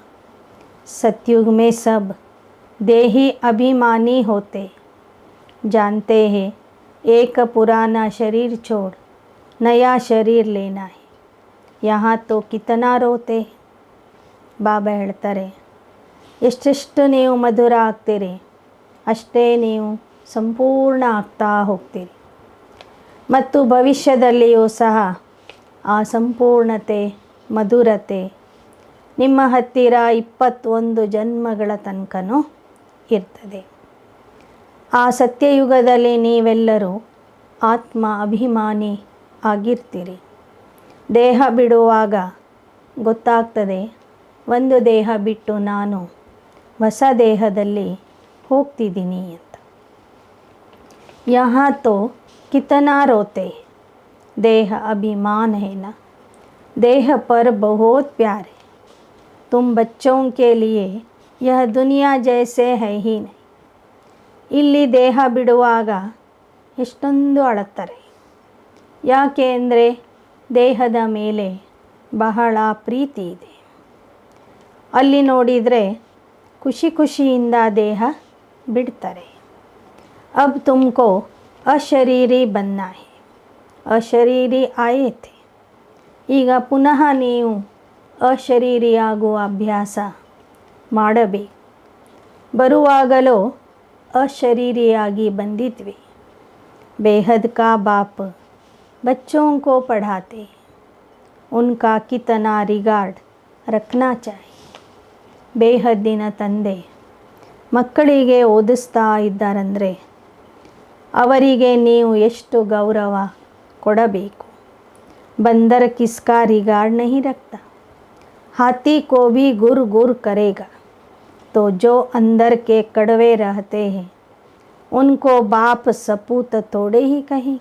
A: सतयुग में सब देही अभिमानी होते, जानते हैं एक पुराना शरीर छोड़ नया शरीर लेना है, यहाँ तो कितना रोते। ಬಾಬಾ ಹೇಳ್ತಾರೆ, ಎಷ್ಟೆಷ್ಟು ನೀವು ಮಧುರ ಆಗ್ತೀರಿ ಅಷ್ಟೇ ನೀವು ಸಂಪೂರ್ಣ ಆಗ್ತಾ ಹೋಗ್ತೀರಿ ಮತ್ತು ಭವಿಷ್ಯದಲ್ಲಿಯೂ ಸಹ ಆ ಸಂಪೂರ್ಣತೆ ಮಧುರತೆ ನಿಮ್ಮ ಹತ್ತಿರ 21 ಜನ್ಮಗಳ ತನಕನೂ ಇರ್ತದೆ. ಆ ಸತ್ಯಯುಗದಲ್ಲಿ ನೀವೆಲ್ಲರೂ ಆತ್ಮ ಅಭಿಮಾನಿ ಆಗಿರ್ತೀರಿ. ದೇಹ ಬಿಡುವಾಗ ಗೊತ್ತಾಗ್ತದೆ, ಒಂದು ದೇಹ ಬಿಟ್ಟು ನಾನು ಹೊಸ ದೇಹದಲ್ಲಿ ಹೋಗ್ತಿದ್ದೀನಿ ಅಂತ. यहाँ तो कितना रोते, देह अभिमान है ना, देह पर बहुत प्यार है, तुम बच्चों के लिए यह दुनिया जैसे है ही नहीं. ಇಲ್ಲಿ ದೇಹ ಬಿಡುವಾಗ ಎಷ್ಟೊಂದು ಅಳುತ್ತಾರೆ. ಯಾಕೆ ಅಂದರೆ ದೇಹದ ಮೇಲೆ ಬಹಳ ಪ್ರೀತಿ ಇದೆ. ಅಲ್ಲಿ ನೋಡಿದರೆ ಖುಷಿ ಖುಷಿಯಿಂದ ದೇಹ ಬಿಡ್ತಾರೆ. अब तुमको अशरीरी बनना है, अशरीरी आए थे, ಈಗ ಪುನಃ ನೀವು ಅಶರೀರಿಯಾಗುವ ಅಭ್ಯಾಸ ಮಾಡಬೇಕು. ಬರುವಾಗಲೂ अशरीरियागी ಬಂದಿದ್ವಿ. बेहद का बाप बच्चों को पढ़ाते, उनका कितना रिगार्ड रखना चाहिए. ಬೇಹದ್ದಿನ ತಂದೆ ಮಕ್ಕಳಿಗೆ ಓದಿಸ್ತಾ ಇದ್ದಾರಂದರೆ ಅವರಿಗೆ ನೀವು ಎಷ್ಟು ಗೌರವ ಕೊಡಬೇಕು. बंदर किसका रिगार्ड नहीं रखता, हाथी को भी गुर गुर करेगा, तो जो अंदर के कड़वे रहते हैं उनको बाप सपूत थोड़े ही कहीं.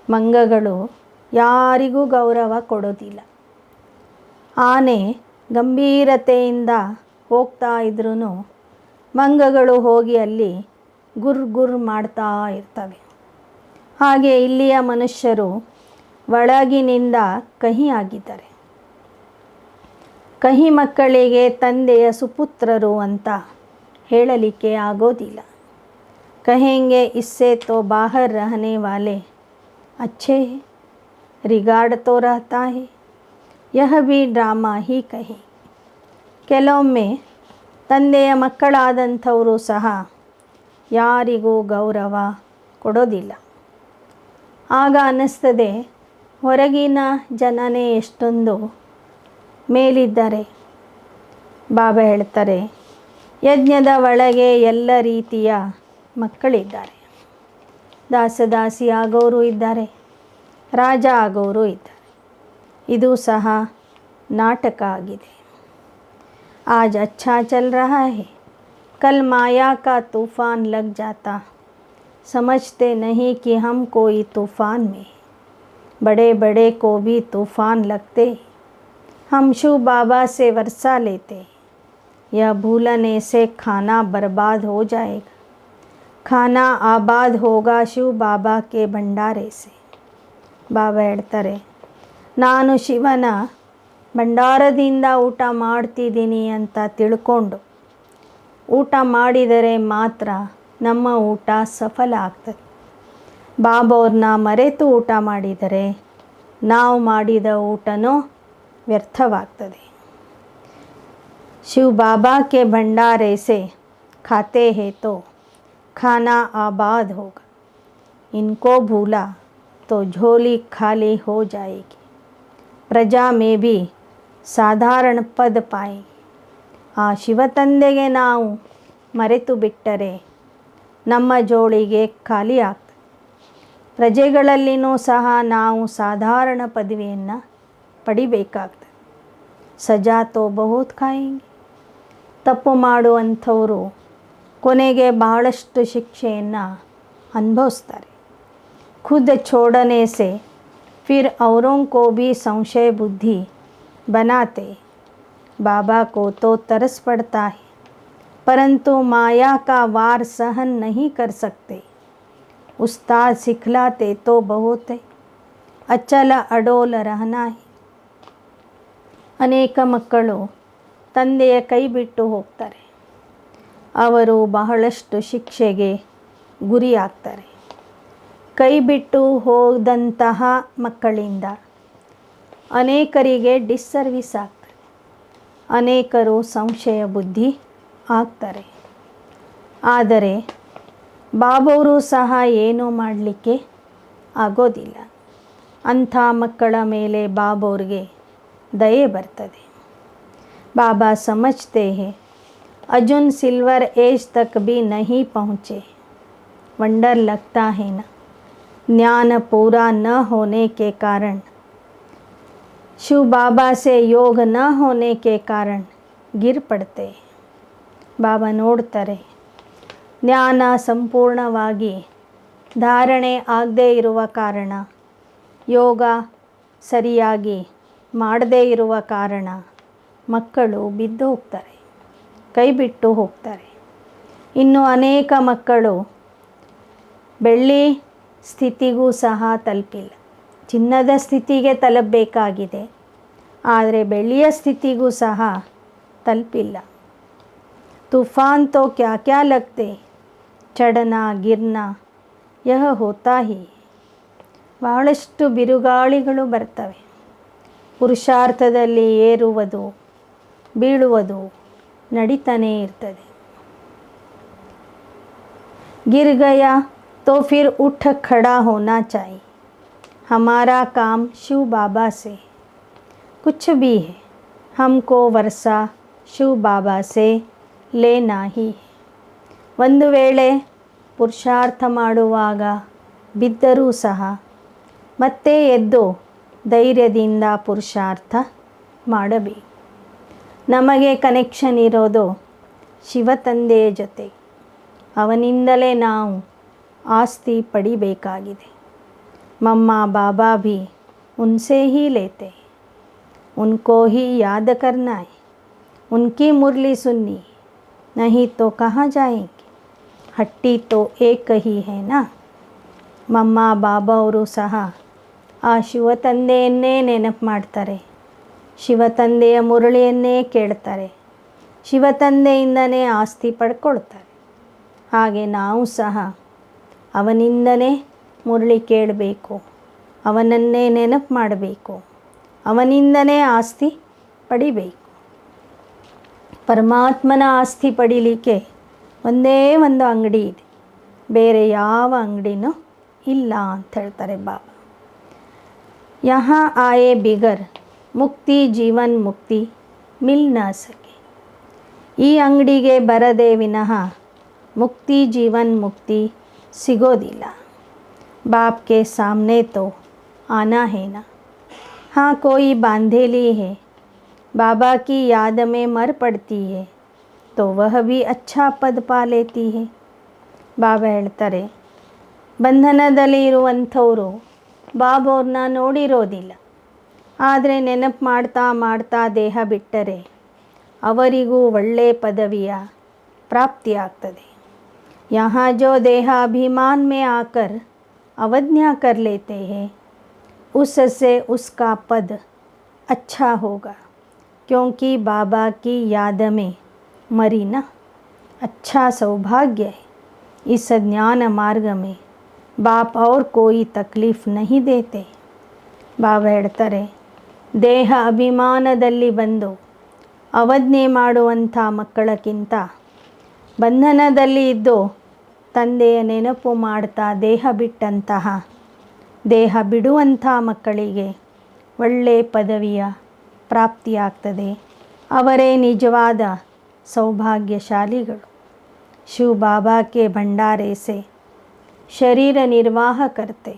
A: ಮಂಗಗಳು ಯಾರಿಗೂ ಗೌರವ ಕೊಡೋದಿಲ್ಲ. ಆನೆ ಗಂಭೀರತೆಯಿಂದ ಹೋಗ್ತಾ ಇದ್ರೂ ಮಂಗಗಳು ಹೋಗಿ ಅಲ್ಲಿ ಗುರ್ ಗುರ್ ಮಾಡ್ತಾ ಇರ್ತವೆ. ಹಾಗೆ ಇಲ್ಲಿಯ ಮನುಷ್ಯರು ಒಳಗಿನಿಂದ ಕಹಿ ಆಗಿದ್ದಾರೆ. ಕಹಿ ಮಕ್ಕಳಿಗೆ ತಂದೆಯ ಸುಪುತ್ರರು ಅಂತ ಹೇಳಲಿಕ್ಕೆ ಆಗೋದಿಲ್ಲ. ಕಹೆಂಗೆ ಇಸ್ಸೆ ತೋ ಬಾಹರ್ ರಹನೆ ವಾಲೆ अच्छे हैं, रिगार्ड तो रहता है, यह भी ಡ್ರಾಮಾ ही कहे. ಕೆಲವೊಮ್ಮೆ ತಂದೆಯ ಮಕ್ಕಳಾದಂಥವರು ಸಹ ಯಾರಿಗೂ ಗೌರವ ಕೊಡೋದಿಲ್ಲ. ಆಗ ಅನ್ನಿಸ್ತದೆ, ಹೊರಗಿನ ಜನನೇ ಎಷ್ಟೊಂದು ಮೇಲಿದ್ದಾರೆ. ಬಾಬಾ ಹೇಳ್ತಾರೆ, ಯಜ್ಞದ ಒಳಗೆ ಎಲ್ಲ ರೀತಿಯ ಮಕ್ಕಳಿದ್ದಾರೆ. ದಾಸದಾಸಿ ಆಗೋರು ಇದ್ದಾರೆ, ರಾಜ ಆಗೋರು ಇದ್ದಾರೆ. ಇದು ಸಹ ನಾಟಕ ಆಗಿದೆ. आज अच्छा चल रहा है, कल माया का तूफ़ान लग जाता, समझते नहीं कि हम कोई तूफ़ान में, बड़े बड़े को भी तूफ़ान लगते, हम शिव बाबा से वर्षा लेते, यह भूलने से खाना बर्बाद हो जाएगा, खाना आबाद होगा शिव बाबा के भंडारे से. ಬಾಬಾ ಹೇಳ್ತಾರೆ, ನಾನು ಶಿವನ ಭಂಡಾರದಿಂದ ಊಟ ಮಾಡ್ತಿದ್ದೀನಿ ಅಂತ ತಿಳ್ಕೊಂಡು ಊಟ ಮಾಡಿದರೆ ಮಾತ್ರ ನಮ್ಮ ಊಟ ಸಫಲ ಆಗ್ತದೆ. ಬಾಬಾವ್ರನ್ನ ಮರೆತು ಊಟ ಮಾಡಿದರೆ ನಾವು ಮಾಡಿದ ಊಟನೂ ವ್ಯರ್ಥವಾಗ್ತದೆ. ಶಿವ ಬಾಬಾ ಕೆ ಭಂಡಾರೆ ಸೆ ಖಾತೆ ಹೇ ತೋ ಖಾನಾ ಆಬಾದ್ ಹೋಗ, ಇನ್ಕೋ ಭೂಲಾ तो झोली खाली हो जाएगी, प्रजा में भी ಸಾಧಾರಣ ಪದ ಪಾಯಿ. ಆ ಶಿವತಂದೆಗೆ ನಾವು ಮರೆತು ಬಿಟ್ಟರೆ ನಮ್ಮ ಜೋಳಿಗೆ ಖಾಲಿ ಆಗ್ತದೆ. ಪ್ರಜೆಗಳಲ್ಲಿನೂ ಸಹ ನಾವು ಸಾಧಾರಣ ಪದವಿಯನ್ನು ಪಡಿಬೇಕಾಗ್ತದೆ. ಸಜಾ ತೋ ಬಹುತ್ ಖಾಯೆಂಗೆ, ತಪ್ಪು ಮಾಡುವಂಥವರು ಕೊನೆಗೆ ಬಹಳಷ್ಟು ಶಿಕ್ಷೆಯನ್ನು ಅನುಭವಿಸ್ತಾರೆ. खुद छोड़ने से फिर औरों को भी संशय बुद्धि बनाते. बाबा को तो तरस पड़ता है, परंतु माया का वार सहन नहीं कर सकते. उस्ताद सिखलाते तो बहुत है, ಅಚಲ ಅಡೋಲ ರಹನಾ ಹೈ. ಅನೇಕ ಮಕ್ಕಳು ತಂದೆಯ ಕೈ ಬಿಟ್ಟು ಹೋಗ್ತಾರೆ. ಅವರು ಬಹಳಷ್ಟು ಶಿಕ್ಷೆಗೆ ಗುರಿಯಾಗ್ತಾರೆ. ಕೈ ಬಿಟ್ಟು ಹೋದಂತಹ ಮಕ್ಕಳಿಂದ ಅನೇಕರಿಗೆ ಡಿಸ್ಸರ್ವಿಸ್ ಆಗ್ತಾರೆ. ಅನೇಕರು ಸಂಶಯ ಬುದ್ಧಿ ಆಗ್ತಾರೆ. ಆದರೆ ಬಾಬವರು ಸಹ ಏನೂ ಮಾಡಲಿಕ್ಕೆ ಆಗೋದಿಲ್ಲ. ಅಂಥ ಮಕ್ಕಳ ಮೇಲೆ ಬಾಬವ್ರಿಗೆ ದಯೆ ಬರ್ತದೆ. बाबा समझते हैं अर्जुन सिल्वर एज तक भी नहीं पहुँचे. वंडर लगता है ना, ज्ञान पूरा न होने के कारण, शिव बाबा से योग न होने के कारण गिर पड़ते. ಬಾಬಾ ನೋಡ್ತಾರೆ, ಜ್ಞಾನ ಸಂಪೂರ್ಣವಾಗಿ ಧಾರಣೆ ಆಗದೇ ಇರುವ ಕಾರಣ, ಯೋಗ ಸರಿಯಾಗಿ ಮಾಡದೇ ಇರುವ ಕಾರಣ ಮಕ್ಕಳು ಬಿದ್ದು ಹೋಗ್ತಾರೆ, ಕೈ ಬಿಟ್ಟು ಹೋಗ್ತಾರೆ. ಇನ್ನು ಅನೇಕ ಮಕ್ಕಳು ಬೆಳ್ಳಿ ಸ್ಥಿತಿಗೂ ಸಹ ತಲುಪಿಲ್ಲ. ಚಿನ್ನದ ಸ್ಥಿತಿಗೆ ತಲುಪಬೇಕಾಗಿದೆ, ಆದರೆ ಬೆಳ್ಳಿಯ ಸ್ಥಿತಿಗೂ ಸಹ ತಲುಪಿಲ್ಲ. तूफ़ान तो क्या क्या लगते, ಚಡನಾ ಗಿರ್ನಾ ಯಹ ಹೋತಾ ಹಿ. ಬಹಳಷ್ಟು ಬಿರುಗಾಳಿಗಳು ಬರ್ತವೆ. ಪುರುಷಾರ್ಥದಲ್ಲಿ ಏರುವುದು ಬೀಳುವುದು ನಡೀತಾನೇ ಇರ್ತದೆ. गिर गया तो फिर उठ खड़ा होना चाहिए. हमारा काम शिव बाबा से कुछ भी है, हमको वर्षा शिव बाबा से लेना ही. ಒಂದು ವೇಳೆ ಪುರುಷಾರ್ಥ ಮಾಡುವಾಗ ಬಿದ್ದರೂ ಸಹ ಮತ್ತೆ ಎದ್ದು ಧೈರ್ಯದಿಂದ ಪುರುಷಾರ್ಥ ಮಾಡಬೇಕು. ನಮಗೆ ಕನೆಕ್ಷನ್ ಇರೋದು ಶಿವ ತಂದೆಯ ಜೊತೆ. ಅವನಿಂದಲೇ ನಾವು ಆಸ್ತಿ ಪಡಿಬೇಕಾಗಿದೆ. ಮಮ್ಮಾ ಬಾಬಾ भी उनसे ही लेते, उनको ही याद करना है, उनकी मुरली सुननी, नहीं तो कहाँ जाएंगे, हट्टी तो एक ही है ना. ಮಮ್ಮ ಬಾಬಾ ಅವರು ಸಹ ಆ ಶಿವ ತಂದೆಯನ್ನೇ ನೆನಪು ಮಾಡ್ತಾರೆ. ಶಿವ ತಂದೆಯ ಮುರಳಿಯನ್ನೇ ಕೇಳ್ತಾರೆ. ಶಿವ ತಂದೆಯಿಂದನೇ ಆಸ್ತಿ ಪಡ್ಕೊಳ್ತಾರೆ. ಹಾಗೆ ನಾವು ಸಹ ಅವನಿಂದನೇ ಮುರಳಿ ಕೇಳಬೇಕು, ಅವನನ್ನೇ ನೆನಪು ಮಾಡಬೇಕು, ಅವನಿಂದನೇ ಆಸ್ತಿ ಪಡಿಬೇಕು. ಪರಮಾತ್ಮನ ಆಸ್ತಿ ಪಡೀಲಿಕ್ಕೆ ಒಂದೇ ಒಂದು ಅಂಗಡಿ ಇದೆ, ಬೇರೆ ಯಾವ ಅಂಗಡಿನೂ ಇಲ್ಲ ಅಂತ ಹೇಳ್ತಾರೆ ಬಾಬಾ. यहाँ आए बिगर ಮುಕ್ತಿ ಜೀವನ್ ಮುಕ್ತಿ ಮಿಲ್ ನ ಸಕೆ. ಈ ಅಂಗಡಿಗೆ ಬರದೆ ವಿನಃ ಮುಕ್ತಿ ಜೀವನ್ ಮುಕ್ತಿ ಸಿಗೋದಿಲ್ಲ. बाप के सामने तो आना है ना. हाँ कोई बांधेली है, बाबा की याद में मर पड़ती है तो वह भी अच्छा पद पा लेती है. ಬಾಬಾ ಹೇಳ್ತಾರೆ, ಬಂಧನದಲ್ಲಿ ಇರುವಂಥವರು ಬಾಬವ್ರನ್ನ ನೋಡಿರೋದಿಲ್ಲ, ಆದರೆ ನೆನಪು ಮಾಡ್ತಾ ಮಾಡ್ತಾ ದೇಹ ಬಿಟ್ಟರೆ ಅವರಿಗೂ ಒಳ್ಳೆಯ ಪದವಿಯ ಪ್ರಾಪ್ತಿಯಾಗ್ತದೆ. यहाँ जो देहाभिमान में आकर अवज्ञा कर लेते हैं, उससे उसका पद अच्छा होगा, क्योंकि बाबा की याद में मरीना अच्छा सौभाग्य है. इस ज्ञान मार्ग में बाप और कोई तकलीफ़ नहीं देते. ಬಾಬಾ ಹೇಳ್ತಾರೆ, ದೇಹ ಅಭಿಮಾನದಲ್ಲಿ ಬಂದು ಅವಜ್ಞೆ ಮಾಡುವಂಥ ಮಕ್ಕಳಕ್ಕಿಂತ ಬಂಧನದಲ್ಲಿ ಇದ್ದು ತಂದೆಯ ನೆನಪು ಮಾಡ್ತಾ ದೇಹ ಬಿಟ್ಟಂತಹ, ದೇಹ ಬಿಡುವಂಥ ಮಕ್ಕಳಿಗೆ ಒಳ್ಳೆಯ ಪದವಿಯ ಪ್ರಾಪ್ತಿಯಾಗ್ತದೆ. ಅವರೇ ನಿಜವಾದ ಸೌಭಾಗ್ಯಶಾಲಿಗಳು. ಶಿವ ಬಾಬಾ के भंडारे से शरीर निर्वाह करते,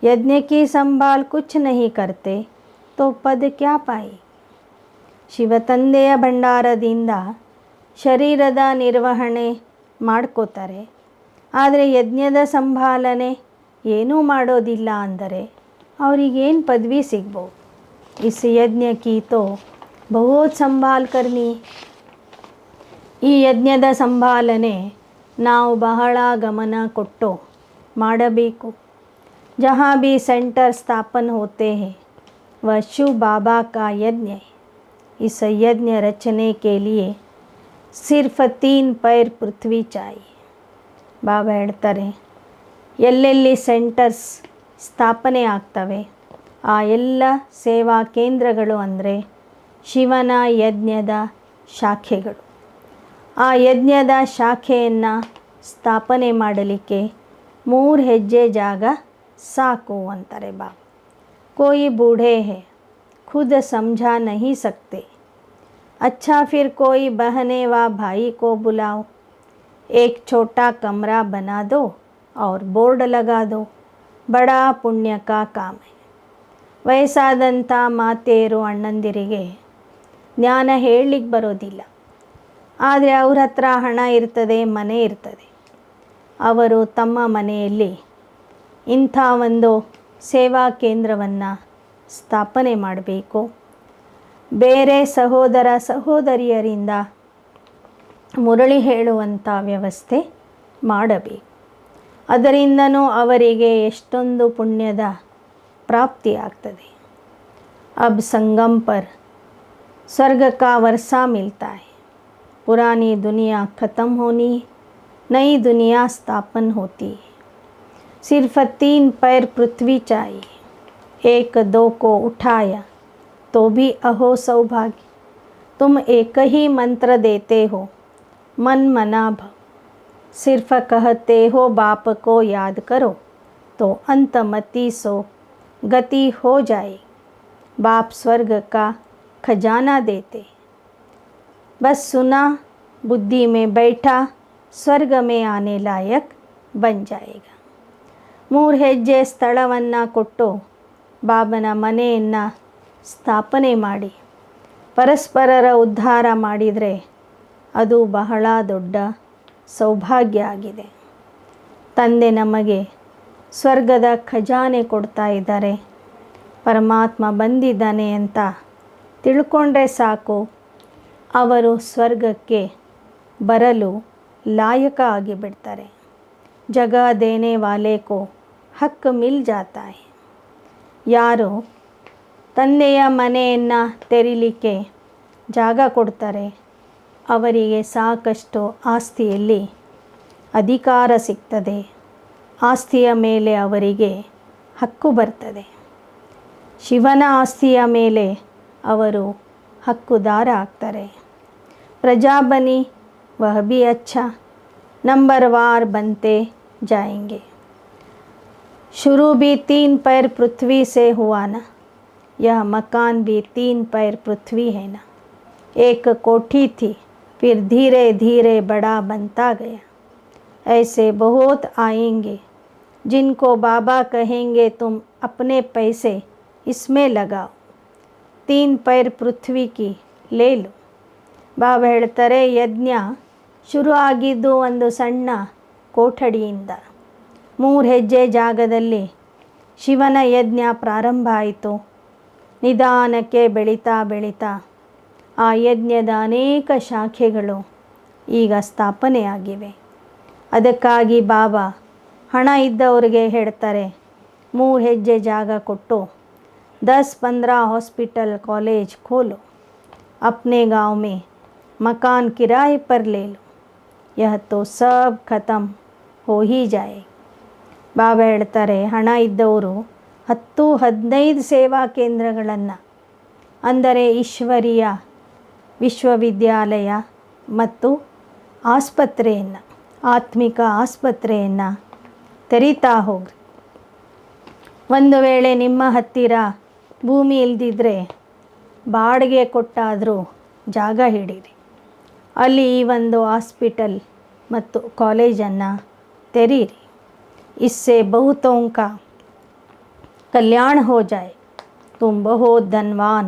A: यज्ञ की संभाल कुछ नहीं करते तो पद क्या पाए. ಶಿವ ತಂದೆಯ ಭಂಡಾರದಿಂದ ಶರೀರದ ನಿರ್ವಹಣೆ ಮಾಡ್ಕೋತಾರೆ, ಆದರೆ ಯಜ್ಞದ ಸಂಭಾಲನೆ ಏನೂ ಮಾಡೋದಿಲ್ಲ ಅಂದರೆ ಅವರಿಗೇನು ಪದವಿ ಸಿಗ್ಬೋದು. ಇಸ್ ಯಜ್ಞ ಕಿ ತೋ ಬಹುತ್ ಸಂಭಾಲ್ ಕರ್ನಿ. ಈ ಯಜ್ಞದ ಸಂಭಾಲನೆ ನಾವು ಬಹಳ ಗಮನ ಕೊಟ್ಟು ಮಾಡಬೇಕು. जहाँ भी सेंटर स्थापन होते हैं वह शिव बाबा का यज्ञ है। इस यज्ञ रचने के लिए सिर्फ 3 पैर पृथ्वी चाहिए. ಬಾಬಾ ಹೇಳ್ತಾರೆ, ಎಲ್ಲೆಲ್ಲಿ ಸೆಂಟರ್ಸ್ ಸ್ಥಾಪನೆ ಆಗ್ತವೆ ಆ ಎಲ್ಲ ಸೇವಾ ಕೇಂದ್ರಗಳು ಅಂದರೆ ಶಿವನ ಯಜ್ಞದ ಶಾಖೆಗಳು. ಆ ಯಜ್ಞದ ಶಾಖೆಯನ್ನು ಸ್ಥಾಪನೆ ಮಾಡಲಿಕ್ಕೆ 3 ಹೆಜ್ಜೆ ಜಾಗ ಸಾಕು ಅಂತಾರೆ ಬಾಬಾ. कोई बूढ़े हैं खुद समझा नहीं सकते, अच्छा फिर कोई बहने व भाई को बुलाओ, एक छोटा कमरा बना दो और बोर्ड लगा दो, बड़ा पुण्य का काम है. ವಯಸ್ಸಾದಂಥ ಮಾತೆಯರು ಅಣ್ಣಂದಿರಿಗೆ ಜ್ಞಾನ ಹೇಳಲಿಕ್ಕೆ ಬರೋದಿಲ್ಲ. ಆದರೆ ಅವ್ರ ಹತ್ರ ಹಣ ಇರ್ತದೆ, ಮನೆ ಇರ್ತದೆ. ಅವರು ತಮ್ಮ ಮನೆಯಲ್ಲಿ ಇಂಥ ಒಂದು ಸೇವಾ ಕೇಂದ್ರವನ್ನು ಸ್ಥಾಪನೆ ಮಾಡಬೇಕು. ಬೇರೆ ಸಹೋದರ ಸಹೋದರಿಯರಿಂದ ಮುರಳಿ ಹೇಳುವಂಥ ವ್ಯವಸ್ಥೆ ಮಾಡಬೇಕು. ಅದರಿಂದನೂ ಅವರಿಗೆ ಎಷ್ಟೊಂದು ಪುಣ್ಯದ ಪ್ರಾಪ್ತಿಯಾಗ್ತದೆ. अब संगम पर स्वर्ग का वर्षा मिलता है. पुरानी दुनिया ख़त्म होनी, नई दुनिया स्थापन होती है. सिर्फ 3 पैर पृथ्वी चाहिए. 1-2 को उठाया तो भी अहो सौभाग्य. तुम एक ही मंत्र देते हो, मन मना भव. सिर्फ कहते हो बाप को याद करो तो अंतमति सो गति हो जाए. बाप स्वर्ग का खजाना देते. बस सुना बुद्धि में बैठा स्वर्ग में आने लायक बन जाएगा. 3 ಹೆಜ್ಜೆ ಸ್ಥಳವನ್ನು ಕೊಟ್ಟು ಬಾಬನ ಮನೆಯನ್ನು ಸ್ಥಾಪನೆ ಮಾಡಿ ಪರಸ್ಪರರ ಉದ್ಧಾರ ಮಾಡಿದರೆ ಅದು ಬಹಳ ದೊಡ್ಡ ಸೌಭಾಗ್ಯ ಆಗಿದೆ. ತಂದೆ ನಮಗೆ ಸ್ವರ್ಗದ ಖಜಾನೆ ಕೊಡ್ತಾ ಇದ್ದಾರೆ. ಪರಮಾತ್ಮ ಬಂದಿದ್ದಾನೆ ಅಂತ ತಿಳ್ಕೊಂಡ್ರೆ ಸಾಕು, ಅವರು ಸ್ವರ್ಗಕ್ಕೆ ಬರಲು ಲಾಯಕ ಆಗಿಬಿಡ್ತಾರೆ. ಜಗ ದೇನೆ ವಾಲೆ ಕೋ ಹಕ್ಕು ಮಿಲ್ ಜಾತಾ ಹೈ. ಯಾರು ತಂದೆಯ ಮನೆಯನ್ನು ತೆರೀಲಿಕ್ಕೆ ಜಾಗ ಕೊಡ್ತಾರೆ ಅವರಿಗೆ ಸಾಕಷ್ಟು ಆಸ್ತಿಯಲ್ಲಿ ಅಧಿಕಾರ ಸಿಗ್ತದೆ. ಆಸ್ತಿಯ ಮೇಲೆ ಅವರಿಗೆ ಹಕ್ಕು ಬರ್ತದೆ. ಶಿವನ ಆಸ್ತಿಯ ಮೇಲೆ ಅವರು ಹಕ್ಕುದಾರ ಆಗ್ತಾರೆ. ಪ್ರಜಾ ಬನಿ ವಹ ಭಿ ಅಚ್ಚಾ, नंबरवार बनते जाएंगे. शुरू भी 3 पैर पृथ्वी से हुआ ना, यह मकान भी 3 पैर पृथ्वी है ना. एक कोठी थी, फिर धीरे धीरे बड़ा बनता गया. ऐसे बहुत आएंगे जिनको बाबा कहेंगे तुम अपने पैसे इसमें लगाओ, 3 पैर पृथ्वी की ले लो. ಬಾಬಾ ಹೇಳ್ತಾರೆ, ಯಜ್ಞ ಶುರು ಆಗಿದ್ದು ಒಂದು ಸಣ್ಣ ಕೋಠಡಿಯಿಂದ. 3 ಹೆಜ್ಜೆ ಜಾಗದಲ್ಲಿ ಶಿವನ ಯಜ್ಞ ಪ್ರಾರಂಭ ಆಯಿತು. ನಿಧಾನಕ್ಕೆ ಬೆಳೀತಾ ಬೆಳೀತಾ ಆ ಯಜ್ಞದ ಅನೇಕ ಶಾಖೆಗಳು ಈಗ ಸ್ಥಾಪನೆಯಾಗಿವೆ. ಅದಕ್ಕಾಗಿ ಬಾಬಾ ಹಣ ಇದ್ದವರಿಗೆ ಹೇಳ್ತಾರೆ, 3 ಹೆಜ್ಜೆ ಜಾಗ ಕೊಟ್ಟು 10-15 हॉस्पिटल कॉलेज खोलो, अपने गांव में मकान किराए पर ले लो, यह तो सब ख़त्म हो ही जाए. ಬಾಬಾ ಹೇಳ್ತಾರೆ, ಹಣ ಇದ್ದವರು 10-15 ಸೇವಾ ಕೇಂದ್ರಗಳನ್ನು ಅಂದರೆ ಈಶ್ವರೀಯ ವಿಶ್ವವಿದ್ಯಾಲಯ ಮತ್ತು ಆಸ್ಪತ್ರೆಯನ್ನು, ಆತ್ಮಿಕ ಆಸ್ಪತ್ರೆಯನ್ನು ತೆರೀತಾ ಹೋಗ್ರಿ. ಒಂದು ವೇಳೆ ನಿಮ್ಮ ಹತ್ತಿರ ಭೂಮಿ ಇಲ್ದಿದ್ರೆ ಬಾಡಿಗೆ ಕೊಟ್ಟಾದರೂ ಜಾಗ ಹಿಡೀರಿ. ಅಲ್ಲಿ ಈ ಒಂದು ಹಾಸ್ಪಿಟಲ್ ಮತ್ತು ಕಾಲೇಜನ್ನು ತೆರೀರಿ. इससे बहुतों का कल्याण हो जाए, तुम बहुत धनवान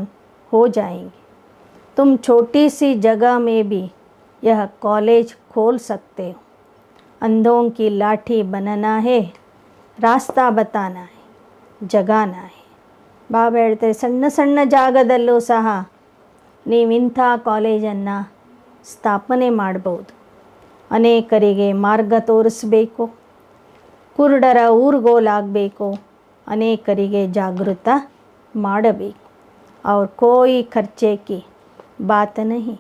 A: हो जाएंगे. तुम छोटी सी जगह में भी यह कॉलेज खोल सकते हो. अंधों की लाठी बनना है, रास्ता बताना है, जगाना है. ಬಾಬಾ ಹೇಳ್ತಾರೆ, ಸಣ್ಣ ಸಣ್ಣ ಜಾಗದಲ್ಲೂ ಸಹ ನೀವಿಂಥ ಕಾಲೇಜನ್ನು ಸ್ಥಾಪನೆ ಮಾಡ್ಬೋದು. ಅನೇಕರಿಗೆ ಮಾರ್ಗ ತೋರಿಸಬೇಕು, ಕುರುಡರ ಊರುಗೋಲಾಗಬೇಕು, ಅನೇಕರಿಗೆ ಜಾಗೃತ ಮಾಡಬೇಕು। और कोई खर्चे की बात नहीं,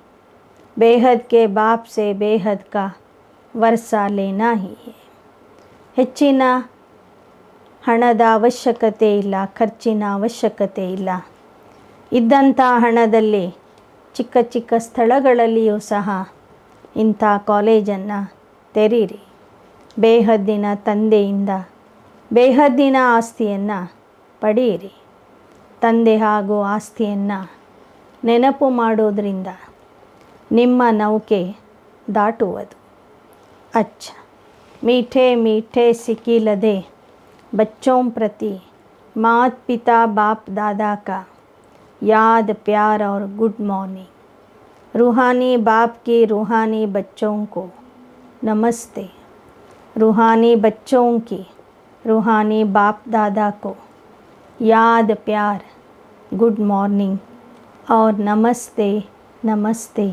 A: बेहद के बाप से बेहद का वर्षा लेना ही है। ಹೆಚ್ಚಿನ ಹಣದ ಅವಶ್ಯಕತೆ ಇಲ್ಲ, ಖರ್ಚಿನ ಅವಶ್ಯಕತೆ ಇಲ್ಲ. ಇದ್ದಂಥ ಹಣದಲ್ಲಿ ಚಿಕ್ಕ ಚಿಕ್ಕ ಸ್ಥಳಗಳಲ್ಲಿಯೂ ಸಹ ಇಂಥ ಕಾಲೇಜನ್ನು ತೆರೀರಿ. ಬೇಹದ್ದಿನ ತಂದೆಯಿಂದ ಬೇಹದ್ದಿನ ಆಸ್ತಿಯನ್ನು ಪಡೆಯಿರಿ. ತಂದೆ ಹಾಗೂ ಆಸ್ತಿಯನ್ನು ನೆನಪು ಮಾಡೋದರಿಂದ ನಿಮ್ಮ ನೌಕೆ ದಾಟುವುದು. ಅಚ್ಚ मीठे मीठे सिकीलदे बच्चों प्रति मात पिता बाप दादा का याद प्यार और गुड मॉर्निंग। रूहानी बाप की रूहानी बच्चों को नमस्ते। रूहानी बच्चों की रूहानी बाप दादा को याद प्यार गुड मॉर्निंग और नमस्ते नमस्ते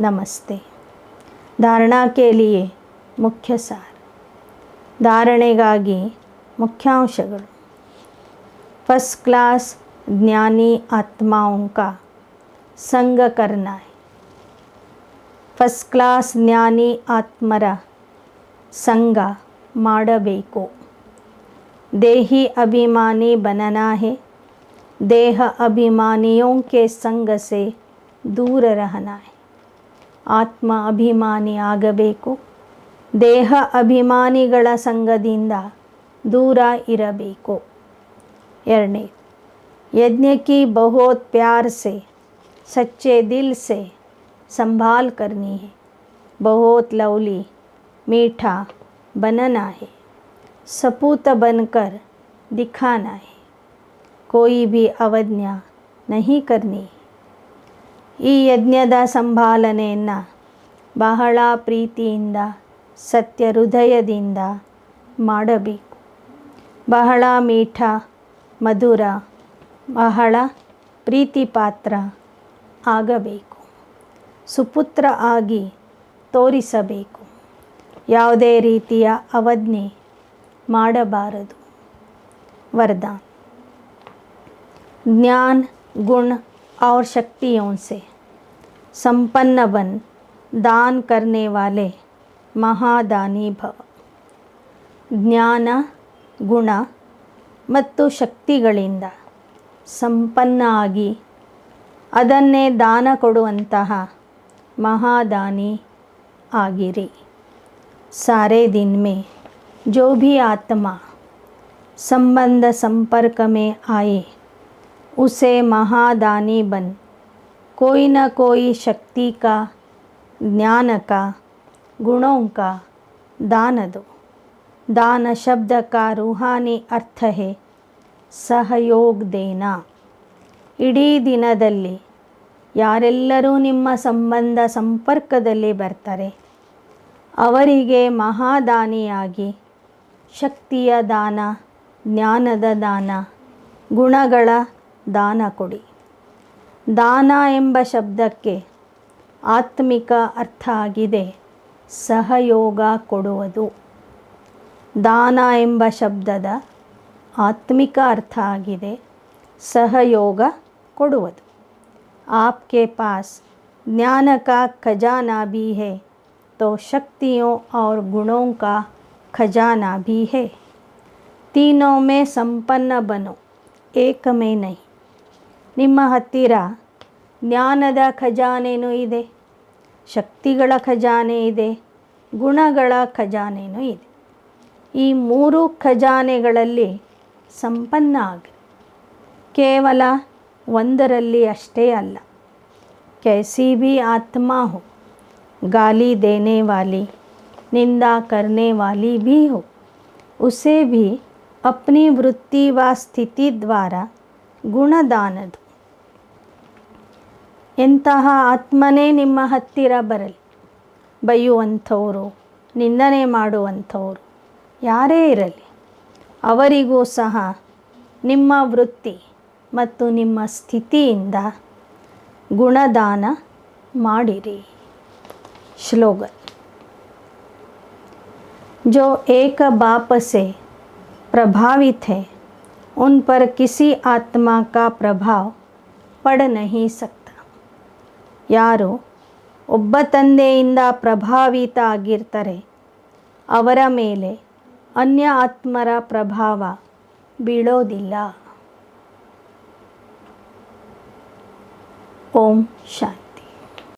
A: नमस्ते। धारणा के लिए मुख्य सार। ಧಾರಣೆಗಾಗಿ ಮುಖ್ಯಾಂಶಗಳು। फर्स्ट क्लास ज्ञानी आत्माओं का संग करना है। फर्स्ट क्लास ज्ञानी आत्मರ संग ಮಾಡಬೇಕು। देही अभिमानी बनना है, देह अभिमानियों के संग से दूर रहना है। ಆತ್ಮ ಅಭಿಮಾನಿ ಆಗಬೇಕು, ದೇಹ ಅಭಿಮಾನಿಗಳ ಸಂಗದಿಂದ दूर ಇರಬೇಕು। ಎರಡನೇ, यज्ञ की बहुत प्यार से सच्चे दिल से संभाल करनी है। बहुत लवली मीठा बनना है, सपूत बनकर दिखाना है। कोई भी अवज्ञा नहीं करनी। ಈ ಯಜ್ಞದ ಸಂಭಾಲನೆಯನ್ನು ಬಹಳ ಪ್ರೀತಿಯಿಂದ ಸತ್ಯ ಹೃದಯದಿಂದ ಮಾಡಬೇಕು। ಬಹಳ ಮೀಠ ಮಧುರ ಬಹಳ ಪ್ರೀತಿಪಾತ್ರ ಆಗಬೇಕು। ಸುಪುತ್ರ ಆಗಿ ತೋರಿಸಬೇಕು। ಯಾವುದೇ ರೀತಿಯ ಅವಜ್ಞೆ ಮಾಡಬಾರದು। वरदान। ज्ञान गुण और शक्तियों से संपन्न बन दान करने वाले ಮಹಾದಾನಿ ಭವ। ಜ್ಞಾನ ಗುಣ ಮತ್ತು ಶಕ್ತಿಗಳಿಂದ ಸಂಪನ್ನ ಆಗಿ ಅದನ್ನೇ ದಾನ ಕೊಡುವಂತಹ ಮಹಾದಾನಿ ಆಗಿರಿ। सारे दिन में जो भी आत्मा संबंध संपर्क में आए उसे महादानी बन कोई न कोई शक्ति का, ज्ञान का, गुणों का दान दो। दान शब्द का रूहानी अर्थ है सहयोग देना। ಇಡೀ ದಿನದಲ್ಲಿ ಯಾರೆಲ್ಲರೂ ನಿಮ್ಮ ಸಂಬಂಧ ಸಂಪರ್ಕದಲ್ಲಿ ಬರ್ತಾರೆ ಅವರಿಗೆ ಮಹಾದಾನಿಯಾಗಿ ಶಕ್ತಿಯ ದಾನ, ಜ್ಞಾನದ ದಾನ, ಗುಣಗಳ ದಾನ ಕೊಡಿ। ದಾನ ಎಂಬ ಶಬ್ದಕ್ಕೆ ಆತ್ಮಿಕ ಅರ್ಥ ಆಗಿದೆ ಸಹಯೋಗ ಕೊಡುವುದು। ದಾನ ಎಂಬ ಶಬ್ದದ ಆತ್ಮಿಕ ಅರ್ಥ ಆಗಿದೆ सहयोग ಕೊಡುವುದು। आपके पास ज्ञान का खजाना भी है तो शक्तियों और गुणों का खजाना भी है। तीनों में संपन्न बनो, एक में नहीं। ನಿಮ್ಮ ಹತ್ತಿರ ಜ್ಞಾನದ ಖಜಾನೆನೂ ಇದೆ, ಶಕ್ತಿಗಳ ಖಜಾನೆ ಇದೆ, ಗುಣಗಳ ಖಜಾನೆನೂ ಇದೆ। ಈ ಮೂರು ಖಜಾನೆಗಳಲ್ಲಿ ಸಂಪನ್ನ ಆಗಿ ಕೇವಲ ಒಂದರಲ್ಲಿ ಅಷ್ಟೇ ಅಲ್ಲ। कैसी भी आत्मा हो, गाली देने वाली, निंदा करने वाली भी हो, उसे भी अपनी वृत्ति व स्थिति द्वारा गुणदान दो। ಎಂತಹ ಆತ್ಮನೇ ನಿಮ್ಮ ಹತ್ತಿರ ಬರಲಿ, ಬೈಯುವಂಥವರು, ನಿಂದನೆ ಮಾಡುವಂಥವರು ಯಾರೇ ಇರಲಿ, ಅವರಿಗೂ ಸಹ ನಿಮ್ಮ ವೃತ್ತಿ ಮತ್ತು ನಿಮ್ಮ ಸ್ಥಿತಿಯಿಂದ ಗುಣದಾನ ಮಾಡಿರಿ। श्लोगन। जो एक बाप से प्रभावित है उन पर किसी आत्मा का प्रभाव पड़ नहीं सकता. ಯಾರು ಒಬ್ಬ ತಂದೆಯಿಂದ ಪ್ರಭಾವಿತ ಆಗಿರ್ತಾರೆ ಅವರ ಮೇಲೆ ಅನ್ಯ ಆತ್ಮರ ಪ್ರಭಾವ ಬೀಳೋದಿಲ್ಲ. ಓಂ ಶಾಂತಿ.